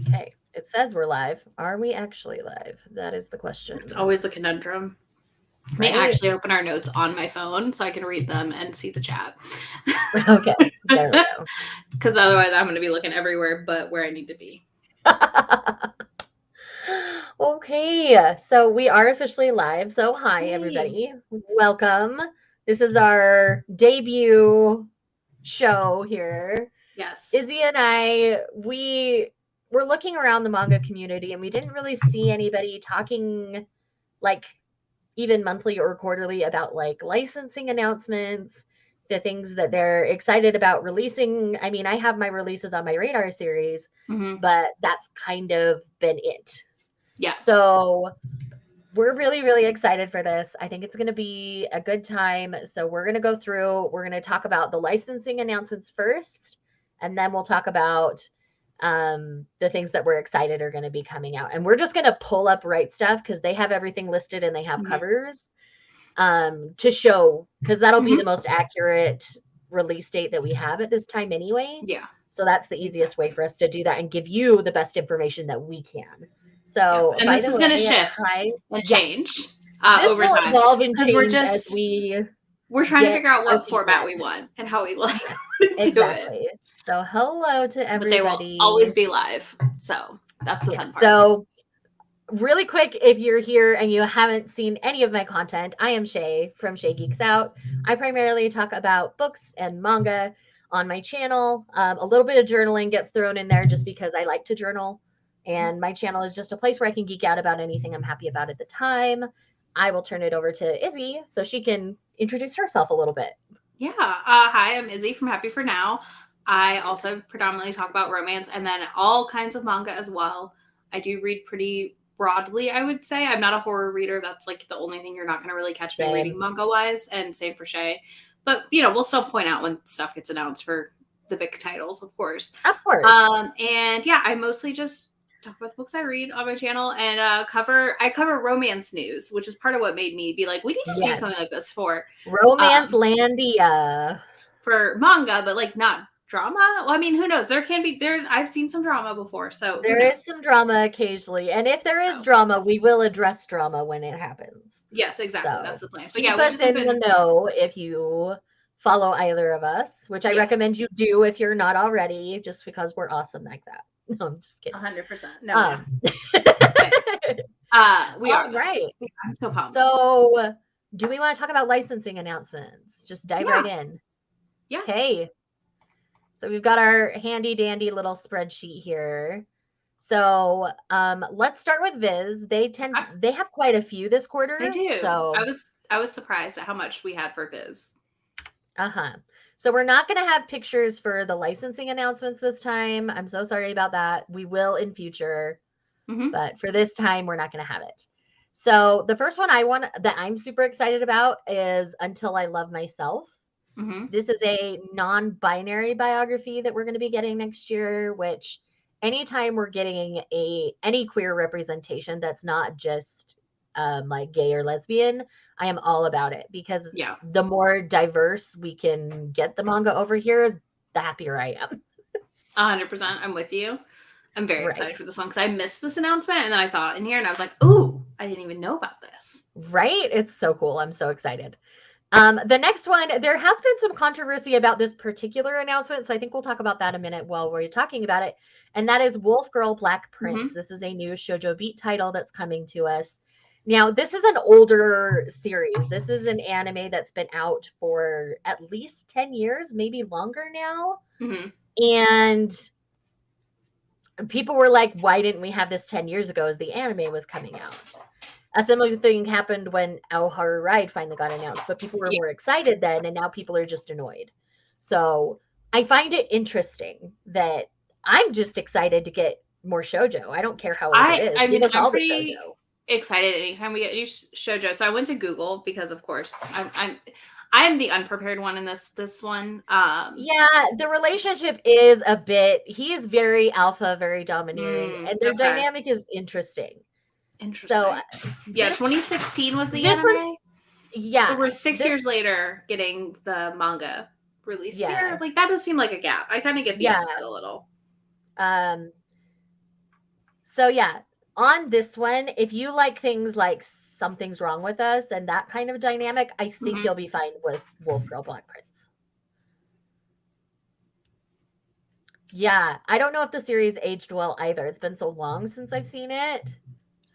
Okay, it says we're live. Are we actually live? That is the question. It's always a conundrum. I may Right? actually open our notes on my phone so I can read them and see the chat. Okay, there we go. Because otherwise I'm going to be looking everywhere but where I need to be. Okay, so we are officially live. So hi, Yay. everybody. Welcome. This is our debut show here. Yes. Izzy and I, we were looking around the manga community and we didn't really see anybody talking like even monthly or quarterly about like licensing announcements, the things that they're excited about releasing. I mean, I have my releases on my radar series, but that's kind of been it. Yeah. So we're really, really excited for this. I think it's going to be a good time. So we're going to go through, we're going to talk about the licensing announcements first, and then we'll talk about the things that we're excited are going to be coming out. And we're just going to pull up Right Stuff because they have everything listed and they have covers to show, because that'll be the most accurate release date that we have at this time anyway. Yeah. So that's the easiest way for us to do that and give you the best information that we can. So, and this is going to shift and change over will time. Evolve and change we're just, as we're trying to figure out what format we want and how we like to exactly. do it. So hello to everybody. But they will always be live. So that's the fun part. So really quick, if you're here and you haven't seen any of my content, I am Shay from Shay Geeks Out. I primarily talk about books and manga on my channel. A little bit of journaling gets thrown in there just because I like to journal. And my channel is just a place where I can geek out about anything I'm happy about at the time. I will turn it over to Izzy so she can introduce herself a little bit. Yeah. Hi, I'm Izzy from Happy for Now. I also predominantly talk about romance and then all kinds of manga as well. I do read pretty broadly, I would say. I'm not a horror reader. That's like the only thing you're not going to really catch me reading manga-wise, and same for Shay. But, you know, we'll still point out when stuff gets announced for the big titles, of course. Of course. And yeah, I mostly just talk about the books I read on my channel and I cover romance news, which is part of what made me be like, we need to do something like this for Romance Landia. For manga, but like not drama. Well, I mean, who knows? There can be there. I've seen some drama before, so there is some drama occasionally, and if there is drama, we will address drama when it happens. Yes, exactly. So that's the plan. But keep us in the know if you follow either of us, which I recommend you do if you're not already, just because we're awesome like that. No, I'm just kidding. 100%. No. We are right. I'm so pumped. So, do we want to talk about licensing announcements? Just dive right in. Yeah. Okay. So we've got our handy dandy little spreadsheet here. So let's start with Viz. They have quite a few this quarter. They do. So I was surprised at how much we had for Viz. So we're not going to have pictures for the licensing announcements this time. I'm so sorry about that. We will in future, but for this time, we're not going to have it. So the first one that I'm super excited about is Until I Love Myself. This is a non-binary biography that we're going to be getting next year, which anytime we're getting any queer representation that's not just like gay or lesbian, I am all about it, because the more diverse we can get the manga over here, the happier I am. 100%. I'm with you. I'm very excited for this one because I missed this announcement and then I saw it in here and I was like, ooh, I didn't even know about this. Right? It's so cool. I'm so excited. The next one, there has been some controversy about this particular announcement, so I think we'll talk about that a minute while we're talking about it. And that is Wolf Girl Black Prince. This is a new Shoujo Beat title that's coming to us. Now, this is an older series. This is an anime that's been out for at least 10 years, maybe longer now. And people were like, why didn't we have this 10 years ago as the anime was coming out? A similar thing happened when Our Horror Ride finally got announced, but people were more excited then, and now people are just annoyed. So I find it interesting that I'm just excited to get more shoujo. I don't care how old it is. I mean, I'm pretty excited anytime we get new shoujo. So I went to Google because, of course, I'm the unprepared one in this one. Yeah, the relationship is a bit. He is very alpha, very domineering, and their dynamic is interesting. So, yeah, 2016 was the anime. Yeah. So we're 6 years later getting the manga released here. Like, that does seem like a gap. I kind of get the upset a little. Um, so yeah, on this one, if you like things like Something's Wrong with Us and that kind of dynamic, I think you'll be fine with Wolf Girl Black Prince. Yeah, I don't know if the series aged well either. It's been so long since I've seen it.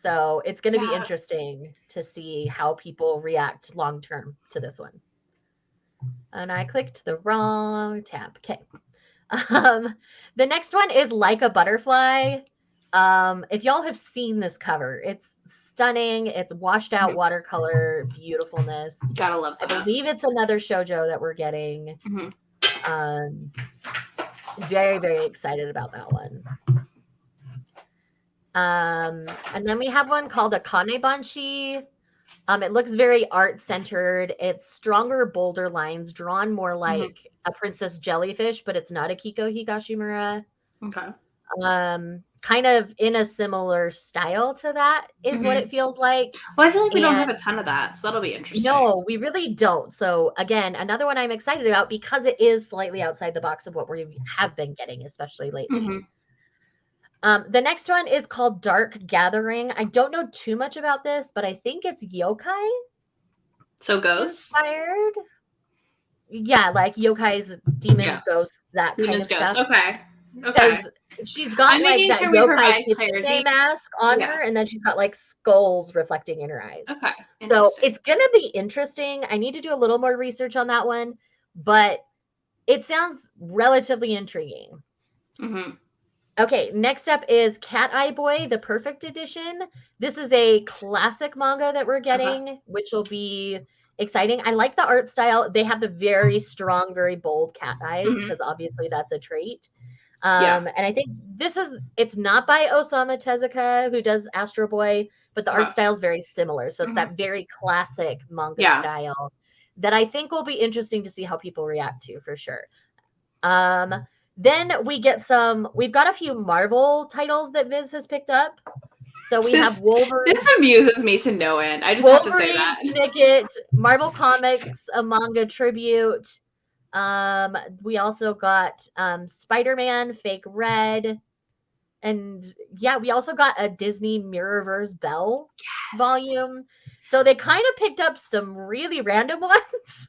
So it's going to be interesting to see how people react long term to this one. And I clicked the wrong tab. Okay. The next one is Like a Butterfly. If y'all have seen this cover, it's stunning. It's washed out watercolor beautifulness. Gotta love that. I believe it's another shoujo that we're getting. Very, very excited about that one. And then we have one called Akane Banshi. It looks very art-centered. It's stronger, bolder lines, drawn more like a princess jellyfish, but it's not a Kiko Higashimura. Okay. Kind of in a similar style to that is what it feels like. Well, I feel like we don't have a ton of that, so that'll be interesting. No, we really don't. So again, another one I'm excited about because it is slightly outside the box of what we have been getting, especially lately. The next one is called Dark Gathering. I don't know too much about this, but I think it's yokai. So ghosts? Inspired. Yeah, like yokais, demons, ghosts, that demons, kind of ghosts. Stuff. Okay. She's got like that sure yokai kitsune mask on her, and then she's got like skulls reflecting in her eyes. Okay. So it's gonna be interesting. I need to do a little more research on that one, but it sounds relatively intriguing. Okay, next up is Cat Eye Boy, the Perfect Edition. This is a classic manga that we're getting, which will be exciting. I like the art style. They have the very strong, very bold cat eyes, because obviously that's a trait. And I think it's not by Osamu Tezuka, who does Astro Boy, but the art style is very similar. So it's that very classic manga style that I think will be interesting to see how people react to, for sure. Then we've got a few Marvel titles that Viz has picked up. So we have Wolverine. This amuses me to no end. I just have to say that. Snicket, Marvel Comics, a manga tribute. We also got Spider-Man, Fake Red. And yeah, we also got a Disney Mirrorverse Bell volume. So they kind of picked up some really random ones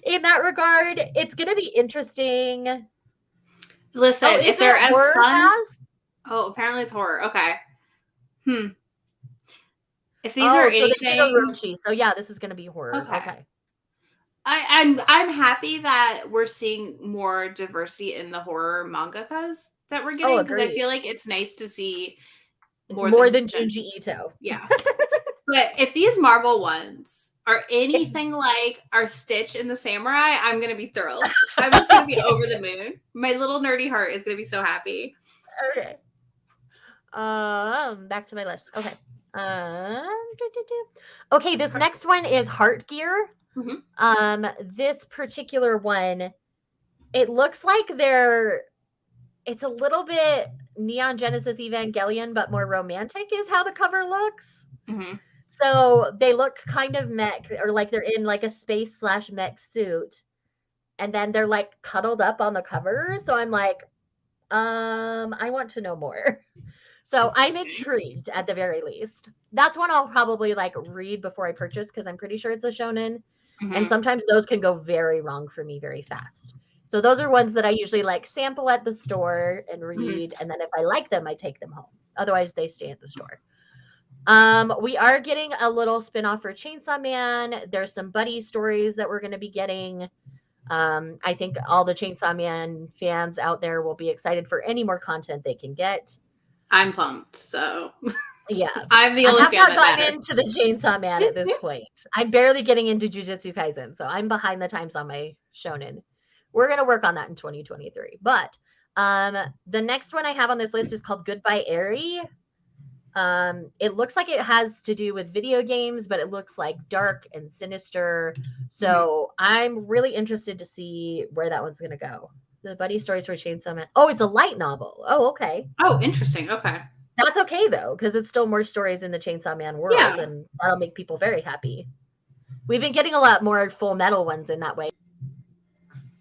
in that regard. It's going to be interesting. Listen, if they're as fun. Oh, apparently it's horror. Okay. If these are anything. So yeah, this is going to be horror. Okay. I'm happy that we're seeing more diversity in the horror mangakas that we're getting, because I feel like it's nice to see more than Junji Ito. Yeah. But if these Marvel ones are anything like our Stitch in the Samurai, I'm going to be thrilled. I'm just going to be over the moon. My little nerdy heart is going to be so happy. Okay. Back to my list. Okay. Okay, this next one is Heart Gear. This particular one, it looks like it's a little bit Neon Genesis Evangelion, but more romantic is how the cover looks. So they look kind of mech, or like they're in like a space/mech suit, and then they're like cuddled up on the cover. So I'm like, I want to know more. So I'm intrigued at the very least. That's one I'll probably like read before I purchase, because I'm pretty sure it's a shonen. And sometimes those can go very wrong for me very fast. So those are ones that I usually like sample at the store and read. And then if I like them, I take them home. Otherwise, they stay at the store. We are getting a little spinoff for Chainsaw Man. There's some buddy stories that we're going to be getting. I think all the Chainsaw Man fans out there will be excited for any more content they can get. I'm pumped. So yeah, I'm the only fan that matters. I have not gotten into the Chainsaw Man at this point. I'm barely getting into Jujutsu Kaisen, so I'm behind the times on my shonen. We're going to work on that in 2023. But the next one I have on this list is called Goodbye Eri. It looks like it has to do with video games, but it looks like dark and sinister. So I'm really interested to see where that one's going to go. The buddy stories for Chainsaw Man. Oh, it's a light novel. Oh, okay. Oh, interesting. Okay. That's okay, though, because it's still more stories in the Chainsaw Man world, and that'll make people very happy. We've been getting a lot more Full Metal ones in that way.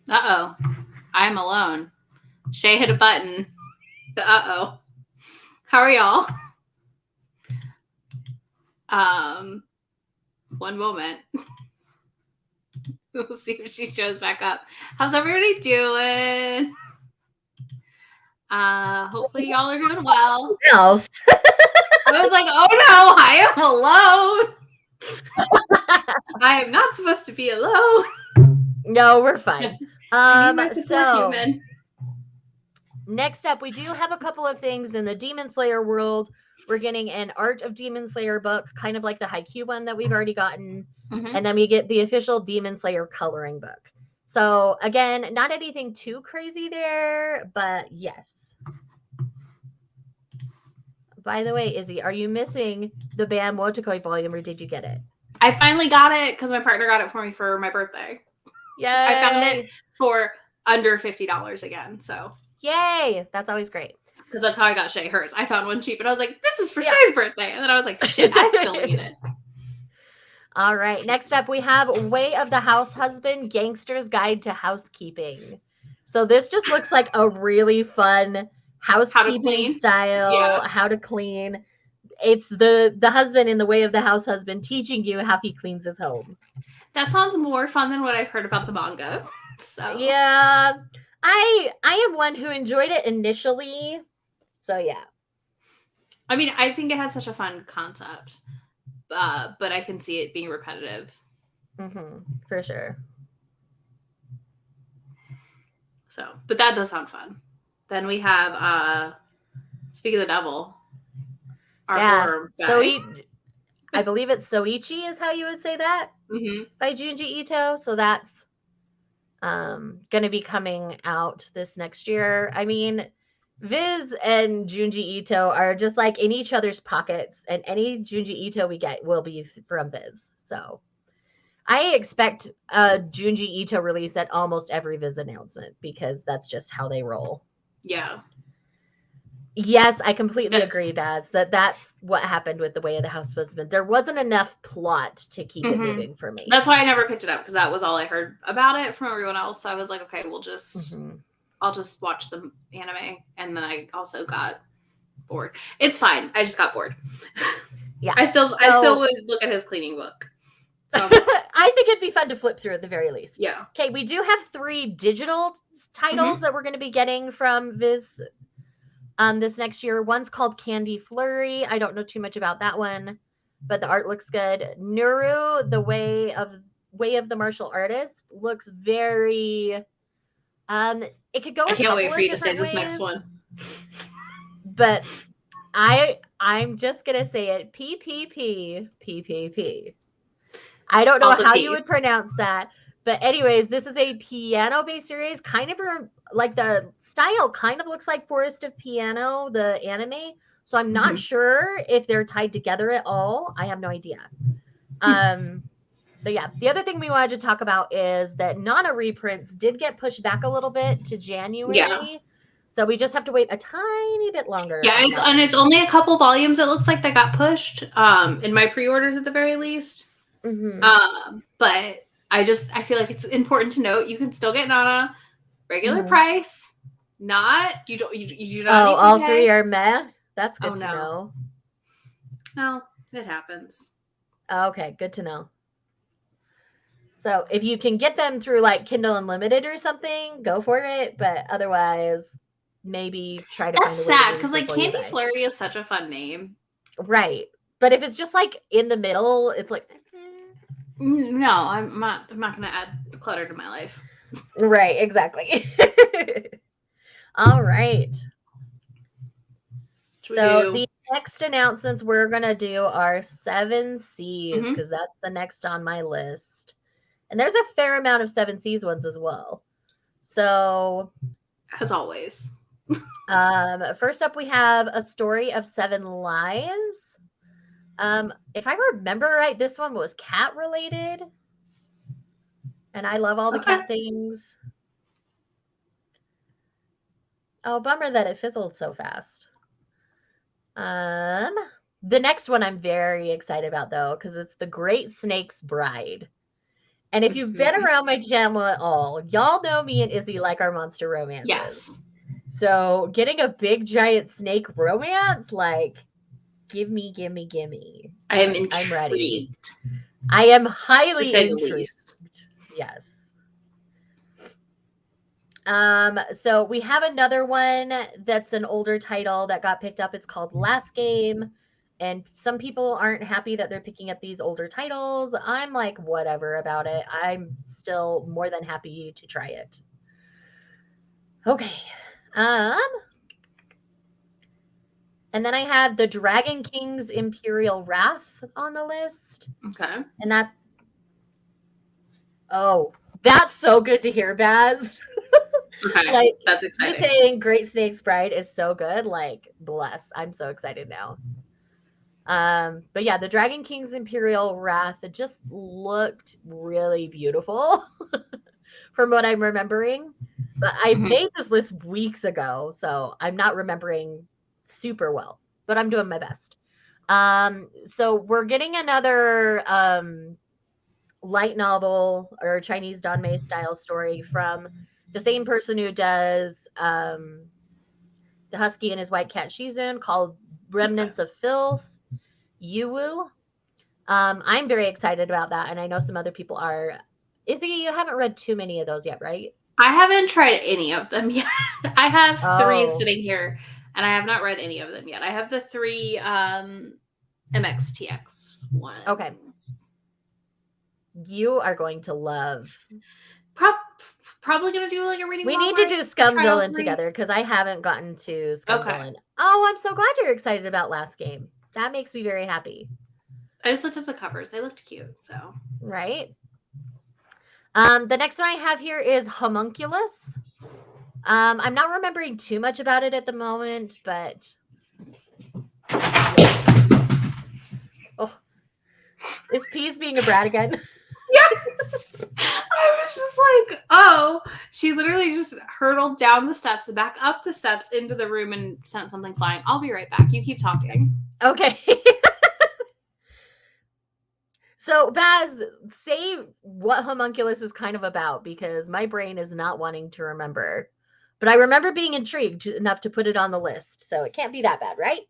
Uh-oh. I'm alone. Shay hit a button. Uh-oh. How are y'all? One moment. We'll see if she shows back up. How's everybody doing? Hopefully y'all are doing well. Else. I was like, oh no, I am alone. I am not supposed to be alone. No, we're fine. I need my support human. Next up, we do have a couple of things in the Demon Slayer world. We're getting an Art of Demon Slayer book, kind of like the Haikyuu one that we've already gotten. Mm-hmm. And then we get the official Demon Slayer coloring book. So again, not anything too crazy there, but yes. By the way, Izzy, are you missing the Bam Wotakoi volume, or did you get it? I finally got it because my partner got it for me for my birthday. Yay! I found it for under $50 again, so. Yay! That's always great. Because that's how I got Shay hers. I found one cheap, and I was like, this is for Shay's birthday. And then I was like, shit, I still need it. All right. Next up, we have Way of the House Husband, Gangster's Guide to Housekeeping. So this just looks like a really fun housekeeping style, how to clean. It's the husband in the Way of the House Husband teaching you how he cleans his home. That sounds more fun than what I've heard about the manga. So yeah, I am one who enjoyed it initially. So yeah. I mean, I think it has such a fun concept, but I can see it being repetitive. Mm-hmm, for sure. So, but that does sound fun. Then we have Speak of the Devil. Our I believe it's Soichi is how you would say that, by Junji Ito. So that's going to be coming out this next year. I mean, Viz and Junji Ito are just like in each other's pockets, and any Junji Ito we get will be from Viz. So I expect a Junji Ito release at almost every Viz announcement because that's just how they roll. Yeah. Yes, I completely agree, Baz, that's what happened with The Way of the House Husband. There wasn't enough plot to keep it moving for me. That's why I never picked it up, because that was all I heard about it from everyone else. So I was like, okay, I'll just watch the anime. And then I also got bored. It's fine. I just got bored. Yeah. I still would look at his cleaning book. So I think it'd be fun to flip through at the very least. Yeah. Okay, we do have 3 digital titles that we're going to be getting from Viz this next year. One's called Candy Flurry. I don't know too much about that one, but the art looks good. Nuru, the Way of the Martial Artist, looks very it could go I can't wait for you to say this next one. But I'm just gonna say it. PPP. I don't know how you would pronounce that, but anyways, this is a piano-based series. Kind of like the style kind of looks like Forest of Piano, the anime. So I'm not sure if they're tied together at all. I have no idea. But yeah, the other thing we wanted to talk about is that Nana reprints did get pushed back a little bit to January. Yeah. So we just have to wait a tiny bit longer. Yeah, it's only a couple volumes, it looks like, that got pushed in my pre-orders at the very least. But I feel like it's important to note you can still get Nana regular price. You do not need to all pay. 3 are meh. That's good to know. No, it happens. Okay, good to know. So if you can get them through like Kindle Unlimited or something, go for it. But otherwise, maybe try to. That's sad because like Candy Flurry is such a fun name, right? But if it's just like in the middle, it's like. No, I'm not going to add clutter to my life. Right, exactly. All right. So the next announcements we're going to do are 7 Seas because that's the next on my list. And there's a fair amount of 7 Seas ones as well. So as always. First up we have A Story of 7 Lives. If I remember right, this one was cat related. And I love all the cat things. Oh, bummer that it fizzled so fast. The next one I'm very excited about though, because it's The Great Snake's Bride. And if you've been around my channel at all, y'all know me and Izzy like our monster romances. Yes. So getting a big giant snake romance, like, give me. I am intrigued. I'm ready. I am highly to say the intrigued. least. Yes. So we have another one that's an older title that got picked up. It's called Last Game. And some people aren't happy that they're picking up these older titles. I'm like, whatever about it. I'm still more than happy to try it. Okay. And then I have the Dragon King's Imperial Wrath on the list. Okay. And that's so good to hear, Baz. Okay, like, that's exciting. You saying Great Snake's Bride is so good, like, bless. I'm so excited now. But yeah, the Dragon King's Imperial Wrath, it just looked really beautiful from what I'm remembering. But I made this list weeks ago, so I'm not remembering super well, but I'm doing my best. So we're getting another light novel or Chinese Danmei style story from the same person who does The Husky and His White Cat Shizun, called Remnants of Filth, Yuwu. I'm very excited about that, and I know some other people are. Izzy, you haven't read too many of those yet, right? I haven't tried any of them yet. I have 3 sitting here, and I have not read any of them yet. I have the 3 MXTX ones. Okay. You are going to love. Probably going to do like a reading. We need to do Scum Villain together, because I haven't gotten to Scum Villain. Oh, I'm so glad you're excited about Last Game. That makes me very happy. I just looked up the covers. They looked cute, so. Right. The next one I have here is Homunculus. I'm not remembering too much about it at the moment, but is Peas being a brat again? Yes. I was just like, oh, she literally just hurtled down the steps and back up the steps into the room and sent something flying. I'll be right back. You keep talking. Okay. So, Baz, say what Homunculus is kind of about, because my brain is not wanting to remember. But I remember being intrigued enough to put it on the list, so it can't be that bad, right?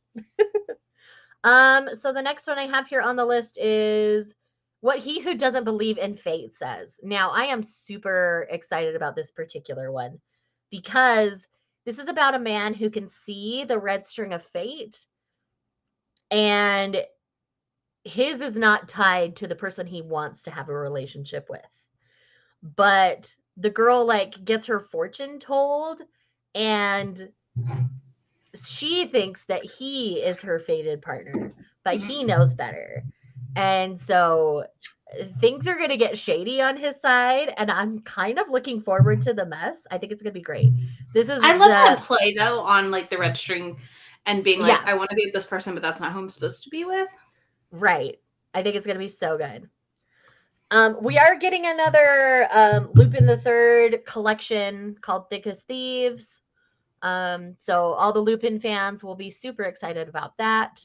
So the next one I have here on the list is What He Who Doesn't Believe in Fate Says. Now, I am super excited about this particular one, because this is about a man who can see the red string of fate, and his is not tied to the person he wants to have a relationship with. But the girl, like, gets her fortune told, and she thinks that he is her fated partner, but he knows better. And so things are going to get shady on his side, and I'm kind of looking forward to the mess. I think it's going to be great. I love that play, though, on, like, the red string and being like, I want to be with this person, but that's not who I'm supposed to be with. Right. I think it's going to be so good. We are getting another Lupin the Third collection called Thick as Thieves. So all the Lupin fans will be super excited about that.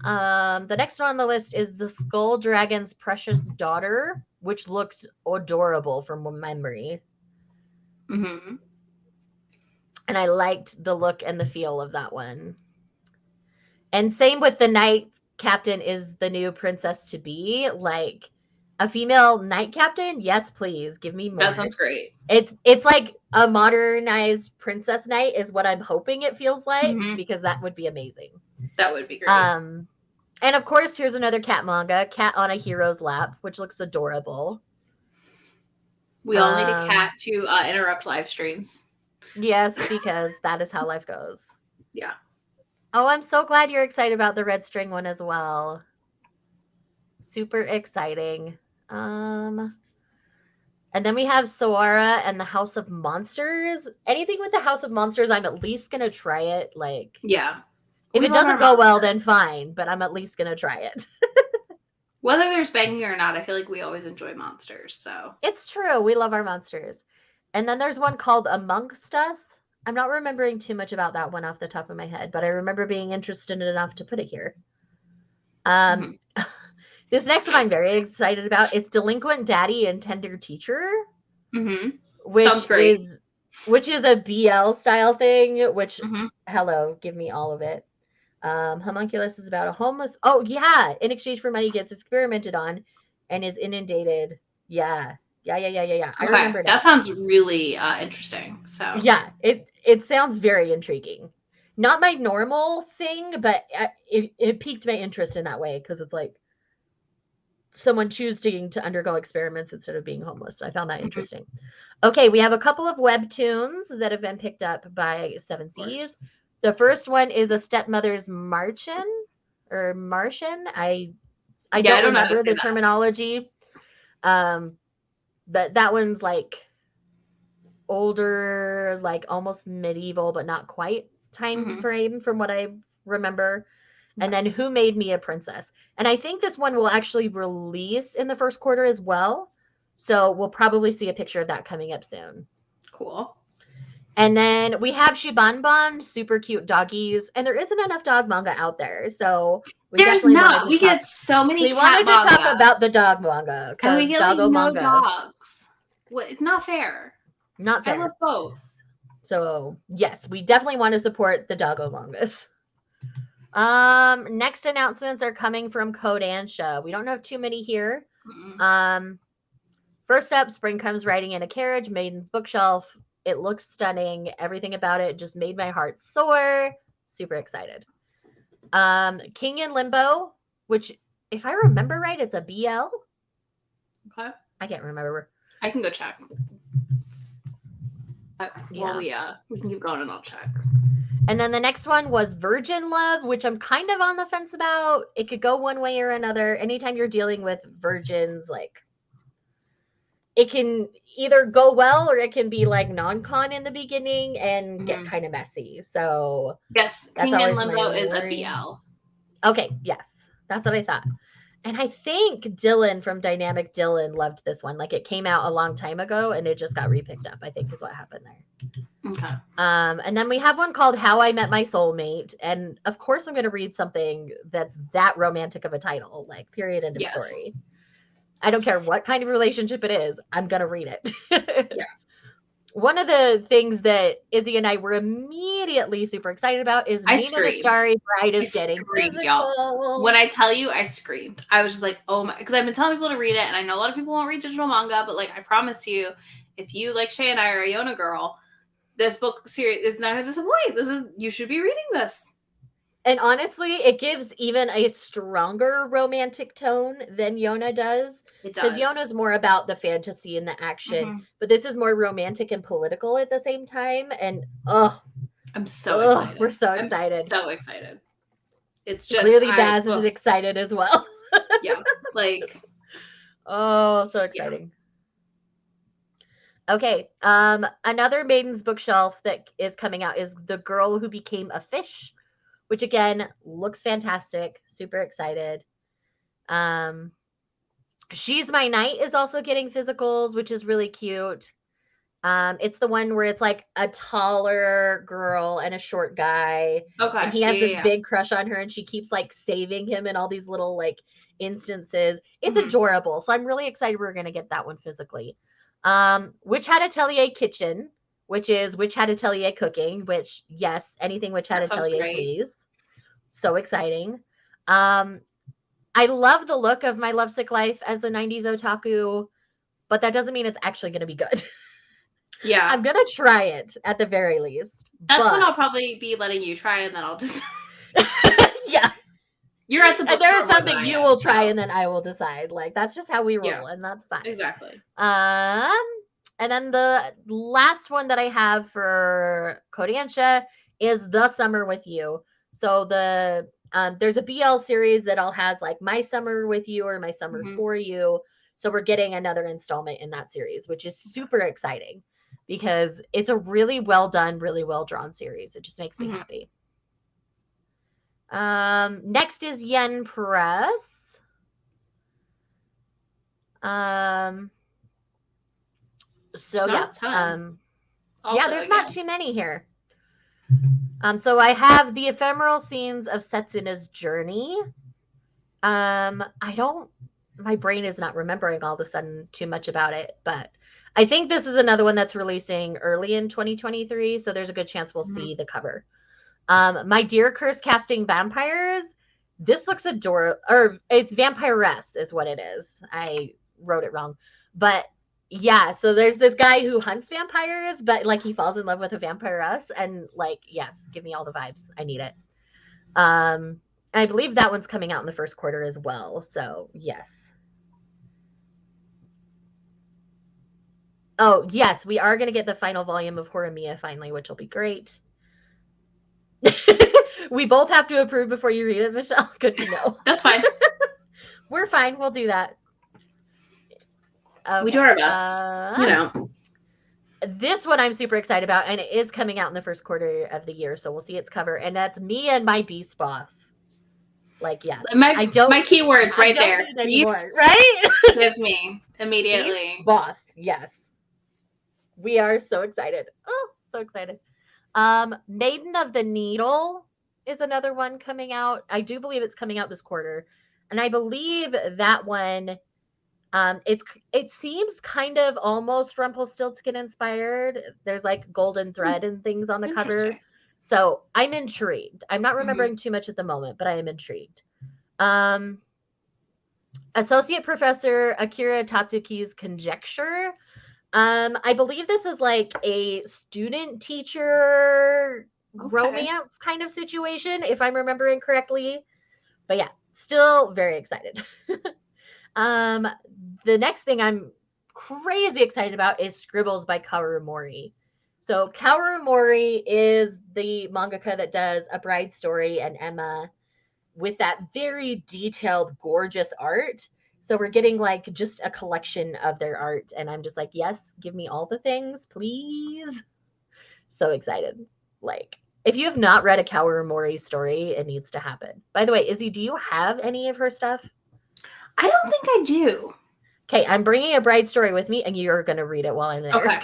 The next one on the list is The Skull Dragon's Precious Daughter, which looks adorable from memory. Mm-hmm. And I liked the look and the feel of that one. And same with the Knight Captain is the new princess to be. Like, a female knight captain? Yes, please. Give me more. That sounds great. It's like a modernized princess knight is what I'm hoping it feels like, because that would be amazing. That would be great. And of course, here's another cat manga, Cat on a Hero's Lap, which looks adorable. We all need a cat to interrupt live streams. Yes, because that is how life goes. Yeah. Oh, I'm so glad you're excited about the red string one as well. Super exciting. And then we have Soara and the House of Monsters. Anything with the House of Monsters, I'm at least going to try it. Like, yeah. If it doesn't go well, then fine, but I'm at least going to try it. Whether there's banging or not, I feel like we always enjoy monsters, so. It's true. We love our monsters. And then there's one called Amongst Us. I'm not remembering too much about that one off the top of my head, but I remember being interested enough to put it here. This next one I'm very excited about. It's Delinquent Daddy and Tender Teacher. Mm-hmm. Which sounds great. is which is a BL style thing, which, Mm-hmm. hello, give me all of it. Homunculus is about a homeless, oh yeah, in exchange for money gets experimented on and is inundated. Yeah. I Okay, remember now. that sounds really interesting. So Yeah, it sounds very intriguing. Not my normal thing, but it piqued my interest in that way because it's like someone choosing to undergo experiments instead of being homeless. I found that interesting. Okay, we have a couple of webtoons that have been picked up by Seven Seas. The first one is a Stepmother's Martian or Martian. I don't remember the terminology. But that one's like older, like almost medieval, but not quite time frame from what I remember. And then Who Made Me a Princess? And I think this one will actually release in the first quarter as well. So we'll probably see a picture of that coming up soon. Cool. And then we have Shibanban, super cute doggies. And there isn't enough dog manga out there. So there's not. We get so many we wanted to talk about the dog manga. And we get like no manga. dogs. What? It's not fair. Not fair. I love both. So yes, we definitely want to support the doggo mangas. Next announcements are coming from Kodansha. We don't have too many here. First up, Spring Comes Riding in a Carriage, Maiden's Bookshelf. It looks stunning. Everything about it just made my heart soar. Super excited. King in Limbo, which, if I remember right, it's a BL. Okay. I can't remember. I can go check. Well, we can keep going and I'll check. And then the next one was Virgin Love, which I'm kind of on the fence about. It could go one way or another. Anytime you're dealing with virgins, like, it can either go well or it can be like non-con in the beginning and get kind of messy. So yes, King in Limbo is a BL. Okay, yes, that's what I thought. And I think Dylan from Dynamic Dylan loved this one. Like, it came out a long time ago and it just got repicked up, I think is what happened there. Okay. And then we have one called How I Met My Soulmate. And of course I'm going to read something that's that romantic of a title, like period, end of story. I don't care what kind of relationship it is. I'm going to read it. Yeah. One of the things that Izzy and I were immediately super excited about is Nina the Starry Bride is getting physical. Y'all. When I tell you, I screamed. I was just like, oh my, because I've been telling people to read it, and I know a lot of people won't read digital manga, but like, I promise you, if you like Shay and I are a Yona girl, this book series is not going to disappoint. You should be reading this. And honestly, it gives even a stronger romantic tone than Yona does. It does. Because Yona's more about the fantasy and the action, but this is more romantic and political at the same time. And I'm so excited. We're so excited. I'm so excited. It's just clearly Baz is excited as well. Yeah, like so exciting. Yeah. Okay, another Maiden's Bookshelf that is coming out is The Girl Who Became a Fish, which again looks fantastic. Super excited. She's My Knight is also getting physicals, which is really cute. It's the one where it's like a taller girl and a short guy. Okay. And he has this big crush on her and she keeps like saving him in all these little like instances. It's adorable. So I'm really excited we're going to get that one physically. Witch Hat Atelier Kitchen, which is Witch Hat Atelier Cooking, which, yes, anything Witch Hat Atelier, please. So exciting. I love the look of My Lovesick Life as a 90s otaku, but that doesn't mean it's actually going to be good. Yeah. I'm going to try it at the very least. That's when I'll probably be letting you try and then I'll decide. Yeah. You're at the bookstore. And there is something you will try and then I will decide. Like, that's just how we roll, and that's fine. Exactly. And then the last one that I have for Kodansha is The Summer with You. So there's a BL series that all has like My Summer with You or My Summer for You. So we're getting another installment in that series, which is super exciting because it's a really well done, really well drawn series. It just makes me happy. Next is Yen Press. So there's not too many here. So I have The Ephemeral Scenes of Setsuna's Journey. My brain is not remembering all of a sudden too much about it, but I think this is another one that's releasing early in 2023, so there's a good chance we'll see the cover. My Dear Curse Casting Vampires. This looks adorable, or it's Vampiress is what it is. I wrote it wrong. But yeah, so there's this guy who hunts vampires, but like he falls in love with a vampiress, and like, yes, give me all the vibes. I need it. I believe that one's coming out in the first quarter as well. So yes. Oh, yes, we are going to get the final volume of Horimiya finally, which will be great. We both have to approve before you read it, Michelle. Good to know. That's fine. We're fine. We'll do that. Okay. We do our best. This one I'm super excited about, and it is coming out in the first quarter of the year, so we'll see its cover. And that's Me and My Beast Boss. Like, yeah. My keywords right there. Beast, right? Give me immediately. Beast Boss, yes. We are so excited. Oh, so excited. Maiden of the Needle is another one coming out. I do believe it's coming out this quarter. And I believe that one, it seems kind of almost Rumpelstiltskin inspired. There's like golden thread and things on the cover. So I'm intrigued. I'm not remembering too much at the moment, but I am intrigued. Associate Professor Akira Tatsuki's Conjecture. I believe this is like a student teacher romance kind of situation, if I'm remembering correctly. But yeah, still very excited. The next thing I'm crazy excited about is Scribbles by Kaoru Mori. So Kaoru Mori is the mangaka that does A Bride's Story and Emma with that very detailed, gorgeous art. So we're getting like just a collection of their art. And I'm just like, yes, give me all the things, please. So excited. Like, if you have not read a Kaoru Mori story, it needs to happen. By the way, Izzy, do you have any of her stuff? I don't think I do. Okay, I'm bringing A Bride's Story with me, and you're going to read it while I'm there. Okay.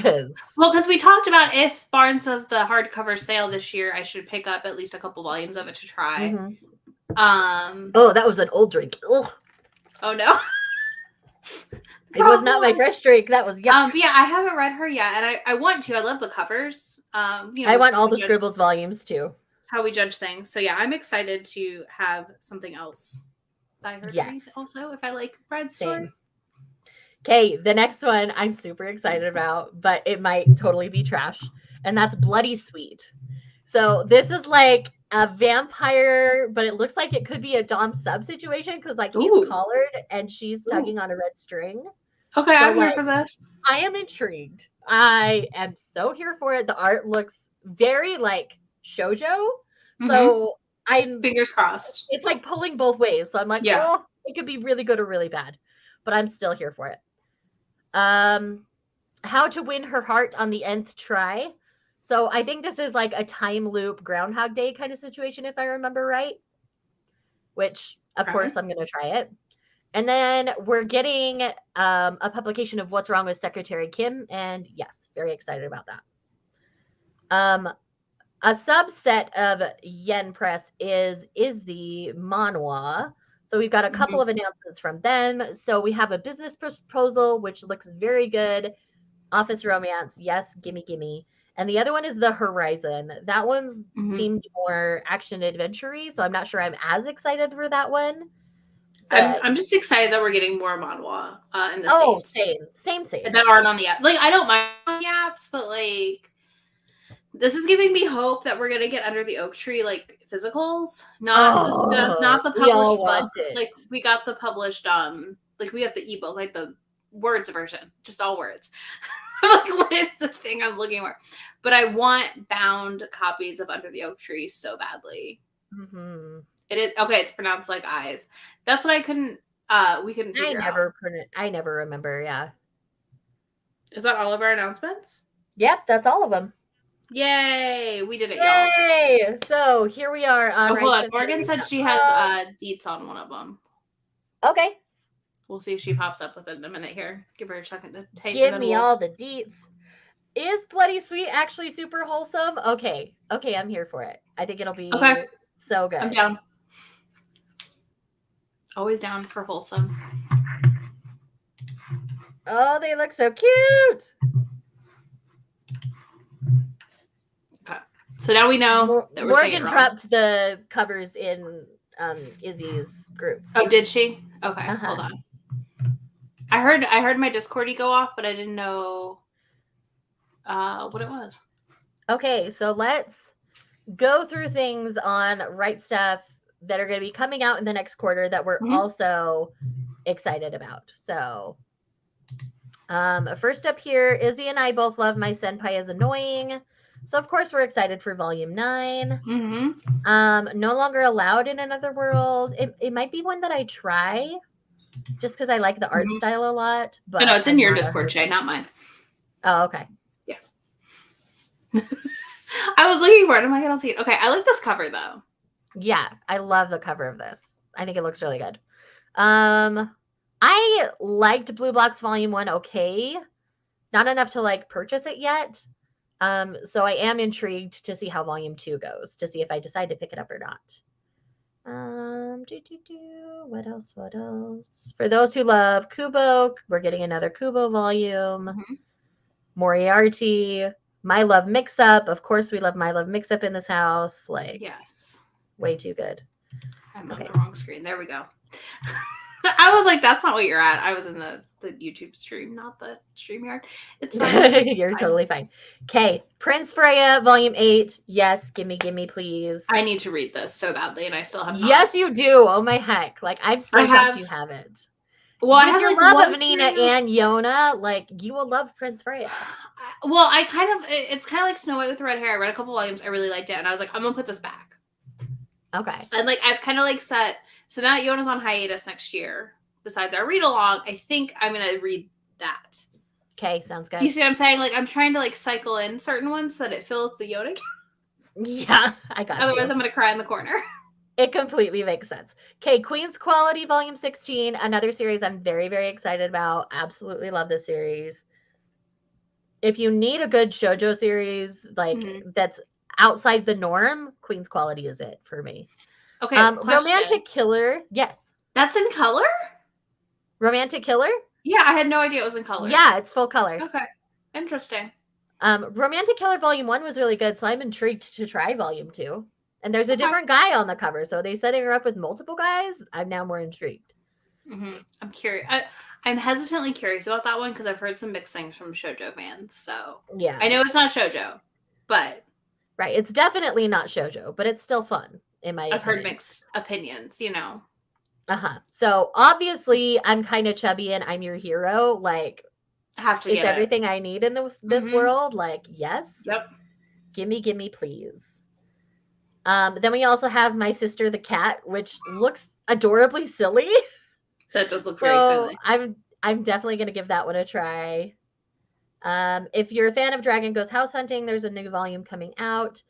Because we talked about if Barnes does the hardcover sale this year, I should pick up at least a couple volumes of it to try. Oh, that was an old drink. Ugh. Oh, no. It was not my fresh drink. That was yeah, I haven't read her yet, and I want to. I love the covers. I want all the Scribbles volumes too. How we judge things. So yeah, I'm excited to have something else by her to read also if I like Bride's Story. Okay, the next one I'm super excited about, but it might totally be trash, and that's Bloody Sweet. So this is like a vampire, but it looks like it could be a Dom sub situation because like he's collared and she's tugging on a red string. Okay, so, I'm here for this. I am intrigued. I am so here for it. The art looks very like shoujo. So I'm fingers crossed. It's like pulling both ways. So I'm like, oh, it could be really good or really bad. But I'm still here for it. How to Win Her Heart on the Nth Try. So I think this is like a time loop Groundhog Day kind of situation, if I remember right. Which, of course, I'm going to try it. And then we're getting a publication of What's Wrong with Secretary Kim. And yes, very excited about that. A subset of Yen Press is Izzy Manhwa. So we've got a couple of announcements from them. So we have a business proposal, which looks very good. Office romance. Yes, gimme. And the other one is The Horizon. That one seemed more action adventure-y, so I'm not sure I'm as excited for that one. I'm just excited that we're getting more manhwa in the States. Same. That aren't on the app. Like, I don't mind on the apps, but like, this is giving me hope that we're gonna get Under the Oak Tree like physicals, not the published book. Like, we got the published like we got the ebook, like the words version, just all words. Like, what is the thing I'm looking for? But I want bound copies of Under the Oak Tree so badly. It is okay. It's pronounced like eyes. That's what I couldn't. We couldn't figure out. I never remember. Yeah. Is that all of our announcements? Yep, that's all of them. Yay! We did it, y'all. Yay! So here we are. Hold on. Morgan said she has deets on one of them. Okay. We'll see if she pops up within a minute here. Give her a second to take. Give me all the deets. Is Bloody Sweet actually super wholesome? Okay, I'm here for it. I think it'll be so good. I'm down. Always down for wholesome. Oh, they look so cute. Okay. So now we know that we're saying it Morgan wrong. dropped the covers in Izzy's group. Oh, did she? Okay, Uh-huh. hold on. I heard my Discordy go off, but I didn't know what it was. Okay, so let's go through things on Right Stuff that are going to be coming out in the next quarter that we're also excited about. So, first up here, Izzy and I both love My Senpai is Annoying. So, of course, we're excited for Volume 9. No Longer Allowed in Another World. It might be one that I try just because I like the art style a lot. But no, it's in your Discord, Shay, not mine. Oh, okay. Yeah. I was looking for it. I'm like, I don't see it. Okay, I like this cover, though. Yeah, I love the cover of this. I think it looks really good. I liked Blue Blocks Volume 1 okay. Not enough to, like, purchase it yet. So I am intrigued to see how Volume 2 goes, to see if I decide to pick it up or not. What else? For those who love Kubo, we're getting another Kubo volume. Moriarty, My Love Mix-Up. Of course, we love My Love Mix-Up in this house. Like, yes. Way too good. I'm on the wrong screen. There we go. I was like, that's not what you're at. I was in the YouTube stream, not the StreamYard. It's fine. You're totally fine. Okay. Prince Freya, Volume 8. Yes, gimme, please. I need to read this so badly, and I still have not. Yes, you do. Oh my heck. Like, I'm still shocked you haven't. Well, I have your love of Nina and Yona, like, you will love Prince Freya. Well, it's kind of like Snow White with the Red Hair. I read a couple volumes. I really liked it, and I was like, I'm going to put this back. Okay. And, like, I've kind of, like, set... So now Yona's on hiatus next year. Besides our read-along, I think I'm going to read that. Okay, sounds good. Do you see what I'm saying? Like, I'm trying to, like, cycle in certain ones so that it fills the Yona. Yeah, I got Otherwise, I'm going to cry in the corner. It completely makes sense. Okay, Queen's Quality, Volume 16. Another series I'm very, very excited about. Absolutely love this series. If you need a good shoujo series, like, that's outside the norm, Queen's Quality is it for me. Okay, Romantic Killer. Yes. That's in color? Romantic Killer? Yeah, I had no idea it was in color. Yeah, it's full color. Okay. Interesting. Romantic Killer Volume 1 was really good, so I'm intrigued to try Volume 2. And there's a different guy on the cover, so they setting her up with multiple guys. I'm now more intrigued. I'm curious. I'm hesitantly curious about that one because I've heard some mixed things from shoujo fans. So yeah, I know it's not shoujo, but right, it's definitely not shoujo, but it's still fun in my. I've heard mixed opinions, you know. So obviously, I'm kind of chubby, and I'm your hero. Like, I have to. It's everything I need in this world. Like, yes. Yep. Gimme, please. Then we also have My Sister the Cat, which looks adorably silly. That does look very silly. I'm definitely going to give that one a try. If you're a fan of Dragon Goes House Hunting, there's a new volume coming out.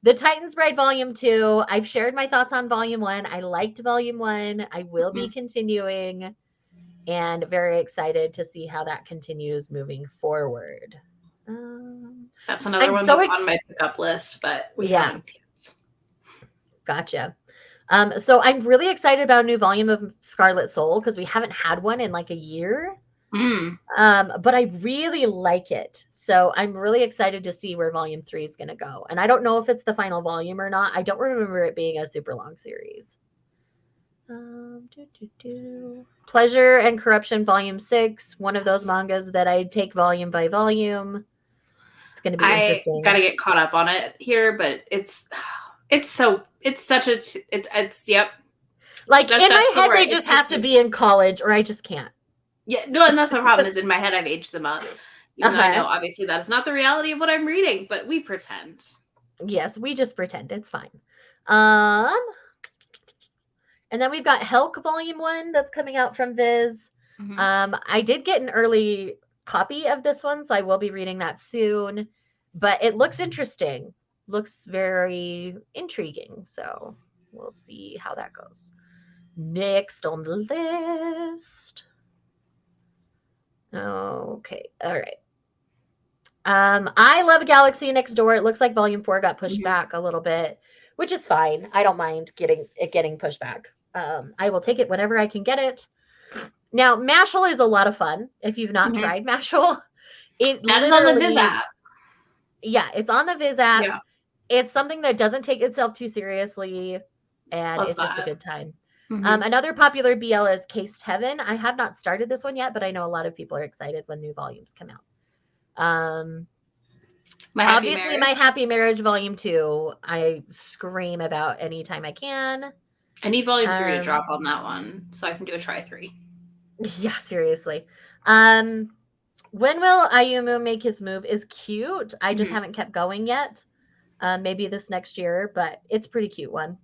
The Titan's Bride Volume 2. I've shared my thoughts on Volume 1. I liked Volume 1. I will be continuing, and very excited to see how that continues moving forward. That's another one that's on my pickup list, but we haven't. Gotcha. So I'm really excited about a new volume of Scarlet Soul because we haven't had one in like a year. But I really like it. So I'm really excited to see where Volume 3 is going to go. And I don't know if it's the final volume or not. I don't remember it being a super long series. Pleasure and Corruption Volume 6. One of those mangas that I take volume by volume. It's going to be interesting. I got to get caught up on it here, but it's yep. Like in my head, they just have to be in college, or I just can't. Yeah, no, and that's my problem. Is in my head, I've aged them up. Even though I know, obviously, that is not the reality of what I'm reading, but we pretend. Yes, we just pretend. It's fine. And then we've got Helk Volume 1 that's coming out from Viz. I did get an early copy of this one, so I will be reading that soon. But it looks interesting. Looks very intriguing. So we'll see how that goes. Next on the list. Okay. All right. I Love Galaxy Next Door. It looks like Volume 4 got pushed back a little bit, which is fine. I don't mind getting pushed back. I will take it whenever I can get it. Now, Mashal is a lot of fun. If you've not tried Mashal, that is on the Viz app. Yeah, it's on the Viz app. Yeah. It's something that doesn't take itself too seriously, and it's just a good time. Another popular BL is Cased Heaven. I have not started this one yet, but I know a lot of people are excited when new volumes come out. My Happy Marriage Volume 2, I scream about anytime I can. I need Volume 3 to drop on that one, so I can do a try 3. Yeah, seriously. When Will Ayumu Make His Move is cute. I just haven't kept going yet. Maybe this next year, but it's a pretty cute one.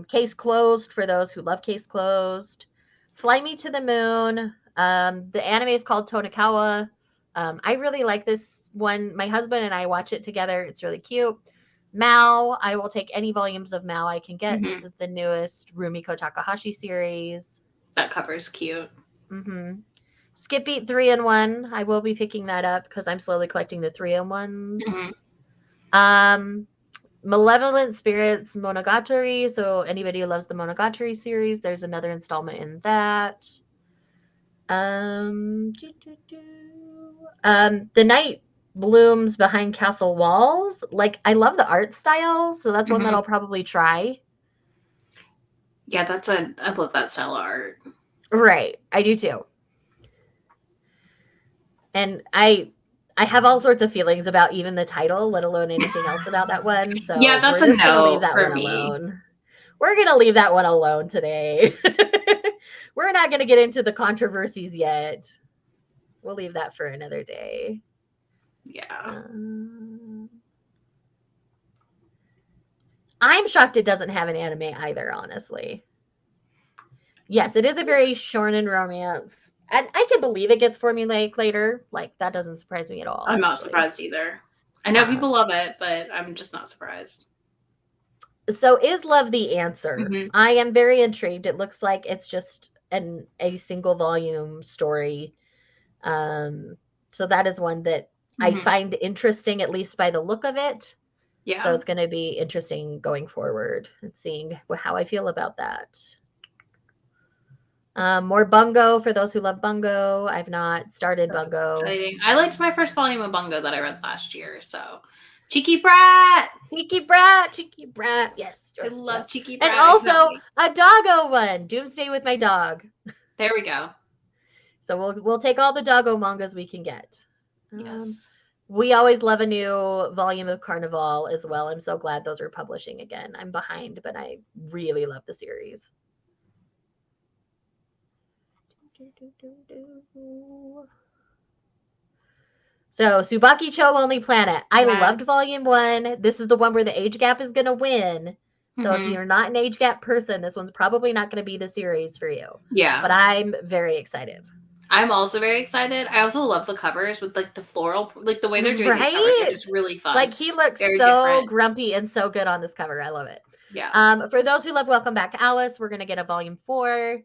Case Closed for those who love Case Closed. Fly Me to the Moon. The anime is called Tonikawa. I really like this one. My husband and I watch it together. It's really cute. Mao. I will take any volumes of Mao I can get. This is the newest Rumiko Takahashi series. That cover's cute. Skip Beat 3-in-1. I will be picking that up because I'm slowly collecting the 3-in-1s. Malevolent Spirits Monogatari. So anybody who loves the Monogatari series, there's another installment in that. The Night Blooms Behind Castle Walls. Like, I love the art style, so that's one that I'll probably try. Yeah, I love that style of art. Right, I do too. And I have all sorts of feelings about even the title, let alone anything else about that one. So yeah, that's a no for me. Alone. We're gonna leave that one alone today. We're not gonna get into the controversies yet. We'll leave that for another day. Yeah. I'm shocked it doesn't have an anime either, honestly. Yes, it is a very shonen romance. And I can believe it gets formulaic later. Like, that doesn't surprise me at all. I'm not surprised either. I know people love it, but I'm just not surprised. So is love the answer? I am very intrigued. It looks like it's just a single volume story. So that is one that I find interesting, at least by the look of it. Yeah. So it's going to be interesting going forward and seeing how I feel about that. More Bungo for those who love Bungo. I've not started Bungo. Exciting. I liked my first volume of Bungo that I read last year. So, Cheeky Brat. Cheeky Brat. Cheeky Brat. Yes. I love Cheeky Brat. And also a doggo one. Doomsday with My Dog. There we go. So we'll take all the doggo mangas we can get. Yes. We always love a new volume of Carnival as well. I'm so glad those are publishing again. I'm behind, but I really love the series. So Tsubaki-cho Lonely Planet. I loved volume 1. This is the one where the age gap is going to win. So if you're not an age gap person, this one's probably not going to be the series for you. Yeah. But I'm very excited. I'm also very excited. I also love the covers with like the floral, like the way they're doing these covers are just really fun. Like he looks very so different. Grumpy and so good on this cover. I love it. Yeah. For those who love Welcome Back, Alice, we're going to get a volume 4.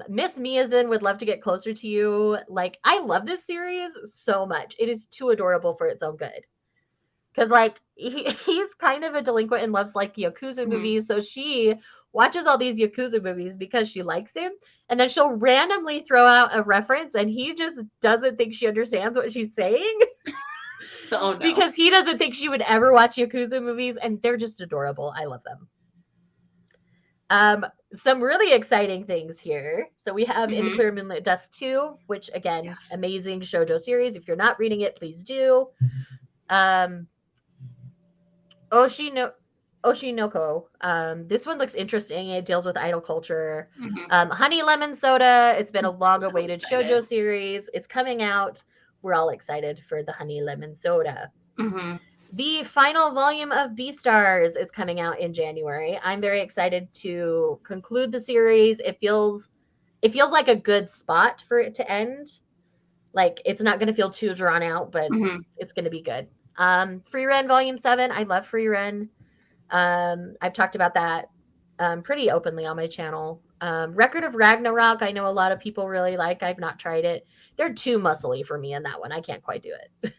Miss Miyazin would love to get closer to you. Like, I love this series so much. It is too adorable for its own good. Because, like, he's kind of a delinquent and loves, like, Yakuza movies. So she watches all these Yakuza movies because she likes him. And then she'll randomly throw out a reference, and he just doesn't think she understands what she's saying. Oh, no. Because he doesn't think she would ever watch Yakuza movies, and they're just adorable. I love them. Some really exciting things here. So we have In Clear Moonlit Dusk 2, which, again, amazing shoujo series. If you're not reading it, please do. Oshinoko. This one looks interesting. It deals with idol culture. Honey Lemon Soda. It's been a long-awaited shoujo series. It's coming out. We're all excited for the Honey Lemon Soda. The final volume of Beastars is coming out in January. I'm very excited to conclude the series. It feels like a good spot for it to end. Like, it's not going to feel too drawn out, but it's going to be good. Free Ren Volume 7. I love Free Ren. I've talked about that pretty openly on my channel. Record of Ragnarok, I know a lot of people really like. I've not tried it. They're too muscly for me in that one. I can't quite do it.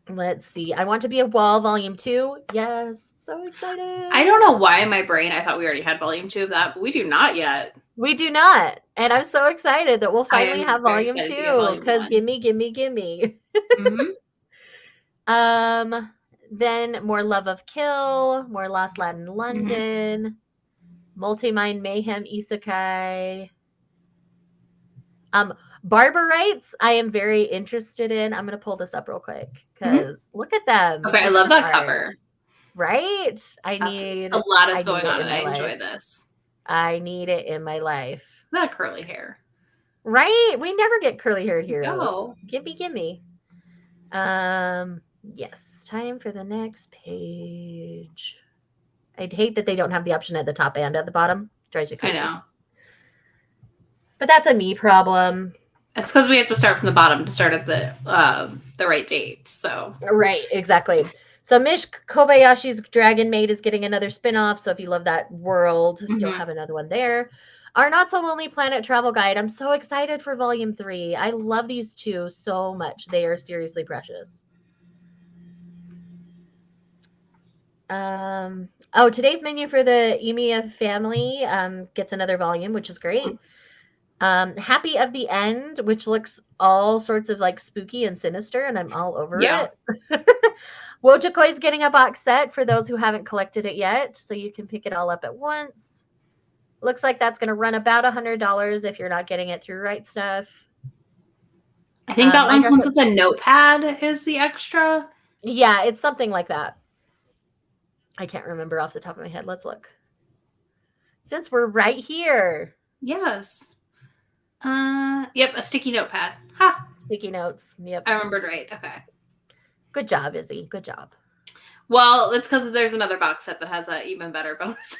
Let's see. I Want to Be a Wall, Volume 2. Yes. So excited. I don't know why in my brain I thought we already had volume 2 of that, but we do not yet. We do not. And I'm so excited that we'll I finally am have very volume excited to get 2 volume because 1. gimme, gimme, gimme. Then more Love of Kill, more Lost Lad in London, Multi-Mind Mayhem Isekai. Barbarites, I am very interested in. I'm going to pull this up real quick because look at them. Okay, I with love the that art. cover. Right? A lot is going on, and I enjoy this. I need it in my life. That curly hair. Right? We never get curly-haired heroes. No. Gimme. Yes. Time for the next page. I'd hate that they don't have the option at the top and at the bottom. Drives you crazy. I know. But that's a me problem. It's because we have to start from the bottom to start at the right date. So right, exactly. So Mish Kobayashi's Dragon Maid is getting another spinoff. So if you love that world, you'll have another one there. Our Not So Lonely Planet Travel Guide. I'm so excited for Volume 3. I love these two so much. They are seriously precious. Today's menu for the Emiya family gets another volume, which is great. Happy of the End, which looks all sorts of like spooky and sinister, and I'm all over it. Wojokoi's getting a box set for those who haven't collected it yet, so you can pick it all up at once. Looks like that's going to run about $100 if you're not getting it through Right Stuff. I think that one comes with a notepad is the extra. Yeah, it's something like that. I can't remember off the top of my head. Let's look. Since we're right here. Yes. Yep, a sticky notepad. Ha! Sticky notes. Yep. I remembered right. Okay. Good job, Izzy. Good job. Well, it's because there's another box set that has an even better bonus.